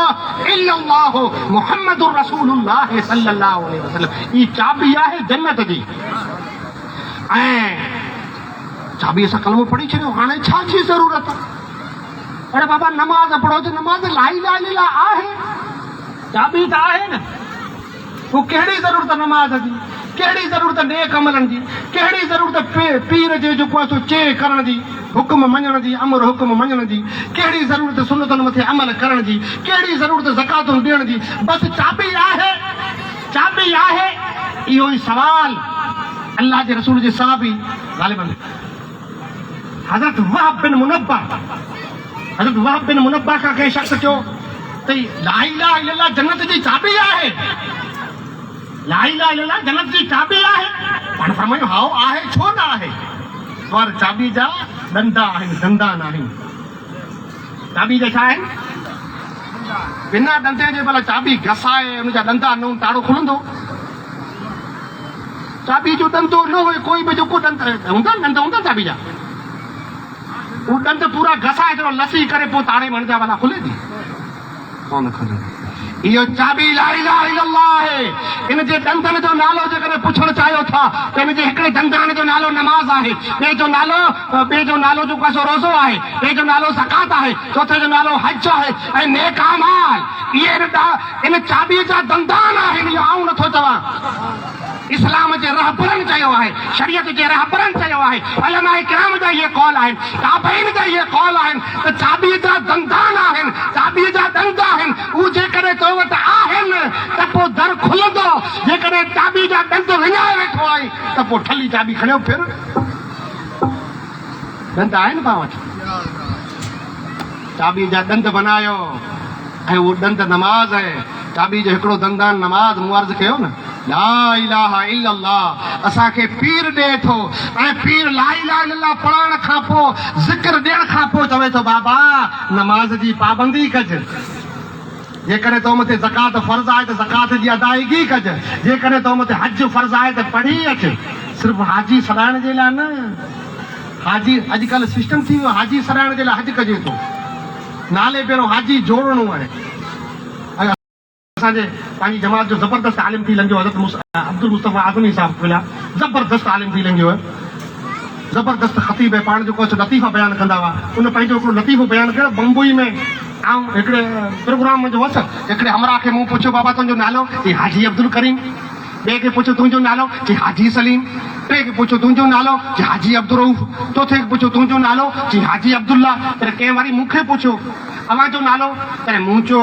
इल्लल्लाह मुहम्मदुर रसूलुल्लाह सल्लल्लाहु अलैहि वसल्लम। ई चाबी आहे जन्नत जी। ऐं चाबी सां कलमो पढ़ी छॾियो, हाणे छा जी ज़रूरत आहे? अरे बाबा नमाज़ पढ़ो त नमाज़ ला इलाहा इल्लल्लाह आहे, चाबी त आहे न। पोइ कहिड़ी ज़रूरत नमाज़ जी, कहिड़ी ज़रूरत नेक अमलनि जी, कहिड़ी ज़रूरत पीर जे जेको आहे सो चे करण जी, हुकुम मञण जी, अमर हुकुम मञण जी, कहिड़ी ज़रूरत सुन्नतनि मथे अमल करण जी, कहिड़ी ज़रूरत ज़कातूं ॾियण जी? बसि चाबी आहे, चाबी आहे। इहो ई सवाल अल्लाह जे रसूल जे सहाबी ग़ालिबन हज़रत वहब बिन मुनब्बा खां कंहिं शख़्स चयो त ला इलाहा इल्लल्लाह जन्नत जी चाबी आहे, ला इलाहा इल्लल्लाह जन्नत जी चाबी आहे। पाण फरमायो हाओ आहे, छो न आहे? पर चाबी जा ॾंदा आहिनि, धंधा न आहिनि। चाबी जा छा आहिनि? बिना ॾंदे जे भला चाबी घसाए हुनजा ॾंदा न ताड़ो खुलंदो? चाबी जो ॾंदो न हुए, कोई बि जेको ॾंद हूंदा ॾंद हूंदा चाबी जा, उहो ॾंद पूरा घसाए थोरो लसी करे पोइ ताड़े में हणजा भला खुले थी? कोन खुले। इहो चाबी ला इलाहा इल्लल्लाह आहे। इन जे ॾंदनि जो नालो जेकॾहिं पुछणु चाहियो था त इन जे हिकिड़े ॾंदनि जो नालो नमाज़ आहे, ॿिए जो नालो जेको आहे सो रोज़ो आहे, ॿिए जो नालो ज़कात आहे, चौथे जो नालो हज आहे ऐं नेक अमाल। इहे इन चाबीअ जा दंदान आहिनि। इहो आऊं नथो चवां, इस्लाम जे रहबरनि चयो आहे, शरीयत जे रहबरनि चयो आहे, उलमाए किराम जा इहे कौल आहिनि, ताबईन जा इहे कौल आहिनि त चाबीअ जा दंदान आहिनि, चाबीअ जा ॾंद आहिनि। उहे जेकॾहिं तो वटि आहिनि त पोइ दर खुलंदो, जेकॾहिं चाबी जा ॾंद विञाए वेठो आहे त पोइ ठली चाबी खणियो फिर। ॾंद आहिनि पाण वटि, चाबीअ जा ॾंद बनायो ऐं उहो ॾंद नमाज़ आहे। चाबी जो हिकिड़ो दंदान नमाज़। मूं अर्ज़ु कयो न ला इलाहा इल्लल्लाह असांखे पीर ॾिए थो, ऐं पीर ला इलाहा इल्लल्लाह पढ़ण खां पोइ ज़िक्र ॾियण खां पोइ चवे थो बाबा नमाज़ जी पाबंदी कजि, जेकॾहिं तो मथे ज़कात फ़र्ज़ आहे त ज़कात जी अदायगी कजि, जेकॾहिं तो मथे हज फ़र्ज़ आहे त पढ़ी अचु। सिर्फ़ु हाजी सॾाइण जे लाइ न, हाजी अॼुकल्ह सिस्टम थी वियो, हाजी सॾाइण जे लाइ हज कजे थो, नाले पहिरियों हाजी जोड़णो आहे। असांजे पंहिंजी जमात जो ज़बरदस्त आलिम थी लंघियो हज़रत अब्दुल मुस्तफ़ा आज़मी साहब मिलिया, ज़बरदस्त आलिम थी लंघियो आहे, ज़बरदस्त ख़तीब आहे। पाण जेको आहे लतीफ़ा बयानु कंदा हुआ, उन पंहिंजो हिकिड़ो लतीफ़ो बयानु कयो बम्बई में। ऐं हिकिड़े प्रोग्राम में जो हुअसि, हिकिड़े हमरा खे मूं पुछियो बाबा तुंहिंजो नालो? चई हाजी अब्दुल करीम। ॿिए खे पुछियो तुंहिंजो नालो? चई हाजी सलीम। टे खे पुछियो तुंहिंजो नालो? चई हाजी अब्दुल रऊफ़। चौथे खे पुछियो तुंहिंजो नालो? चई हाजी अब्दुल्ला। पर कंहिं वरी मूंखे पुछियो अव्हांजो नालो? पर मूं चयो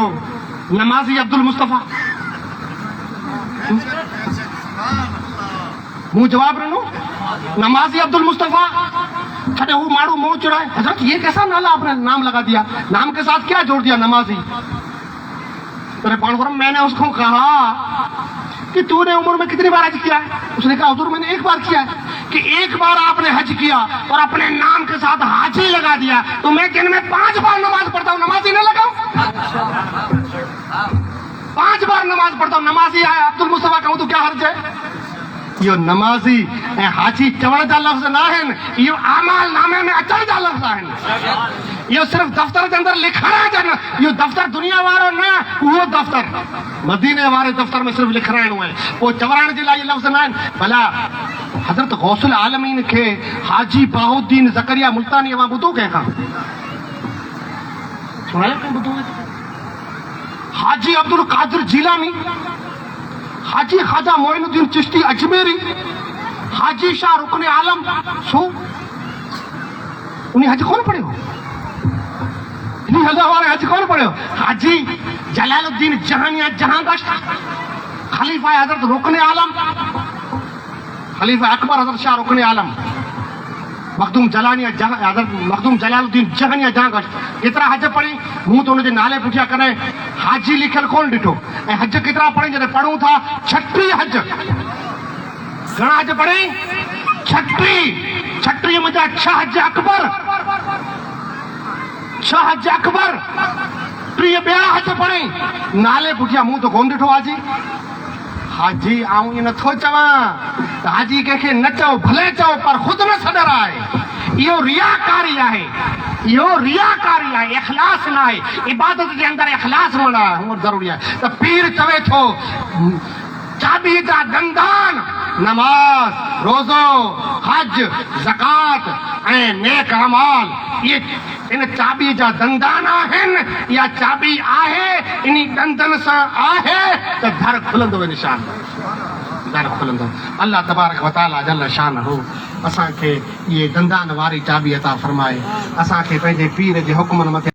नमाज़ी अब्दुल मुस्तफ़ा। मूं जवाब ॾिनो नमाज़ी अब्दुल मुस्तफ़ा। छॾे हू माण्हू मुंह चढ़ाए हज़रत ये कैसा नाला आपने नाम लगा दिया, नाम के साथ क्या जोड़ दिया नमाज़ी? मैंने उसको कहा कि तूने उम्र में कितनी बार हज किया है? उसने कहा हुजूर मैंने एक बार किया है। कि एक बार आपने हज किया और अपने नाम के साथ हाजी लगा लगा दिया तो मैं दिन में 5 बार नमाज पढ़ता हूँ, नमाजी न लगाऊं? 5 बार नमाज पढ़ता हूँ, नमाजी आया अब्दुल मुस्तफा कहूं तो क्या हर्ज है? यो नमाजी ऐं हाजी चवण जा लफ़्ज़ न आहिनि, इहो आमाल नामे में अचण जा लफ़्ज़ आहिनि। इहो सिर्फ़ दफ़्तर जे अंदरि लिखाइण जा न, इहो दफ़्तर दुनिया वारो न, उहो दफ़्तर मदीने वारे दफ़्तर में सिर्फ़ लिखाइणो आहे, पोइ चवराइण जे लाइ इहे लफ़्ज़ न आहिनि। भला हज़रत गौसुल आलमीन खे हाजी बाहुद्दीन ज़करिया मुल्तानीअ मां ॿुधो कंहिंखां? सुणायो कंहिं ॿुधो? हाजी अब्दुल कादिर जीलानी, हाजी ख्वाजा मोइनुद्दीन चिश्ती अजमेरी, हाजी शाह रुकन आलम, छो उन्हें हज कौन पढ़ियो? इन्हीं हज़ार वारे हज कौन पढ़ियो? हाजी जलालुद्दीन जहानिया जहांगश्त, खलीफा हजरत रुकन आलम, खलीफा अकबर हजरत शाह रुकन आलम, मखदूम जलालुद्दीन जहानिया जहांगश्त, केतिरा हज पढ़ी? मूं तो उनजे नाले पुठियां कॾहिं हाजी लिखियल कोन ॾिठो। ऐं हज केतिरा पढ़ी? जॾहिं पढ़ूं था 36 हज। घणा हज पढ़ी? 36 में 6 हज अकबर, 6 हज अकबर, 3 ॿिया हज पढ़ी। नाले पुठियां मूं तो कोन ॾिठो हाजी। हाजी आऊं इहो नथो चवां त हाजी कंहिंखे न चओ, भले चओ, पर ख़ुदि न सॾर आहे। इहो रियाकारी आहे, इहो रियाकारी आहे, इख़लास न आहे। इबादत जे अंदरि इख़लास हुअणु ज़रूरी आहे। त पीर चवे थो चाबी जा दंदान नमाज, रोज़ो, हज, ज़कात ऐं नेक अमाल, इहे इन चाबी जा दंदान आहिनि। इहा चाबी आहे, इन दंदनि सां आहे त दर खुलंदो, इंशाअल्लाह दर खुलंदो। अल्लाह तबारक व तआला जल शानहू असांखे इहे दंदान वारी चाबी अता फ़रमाए, असांखे पंहिंजे पीर जे हुक्मनि मथे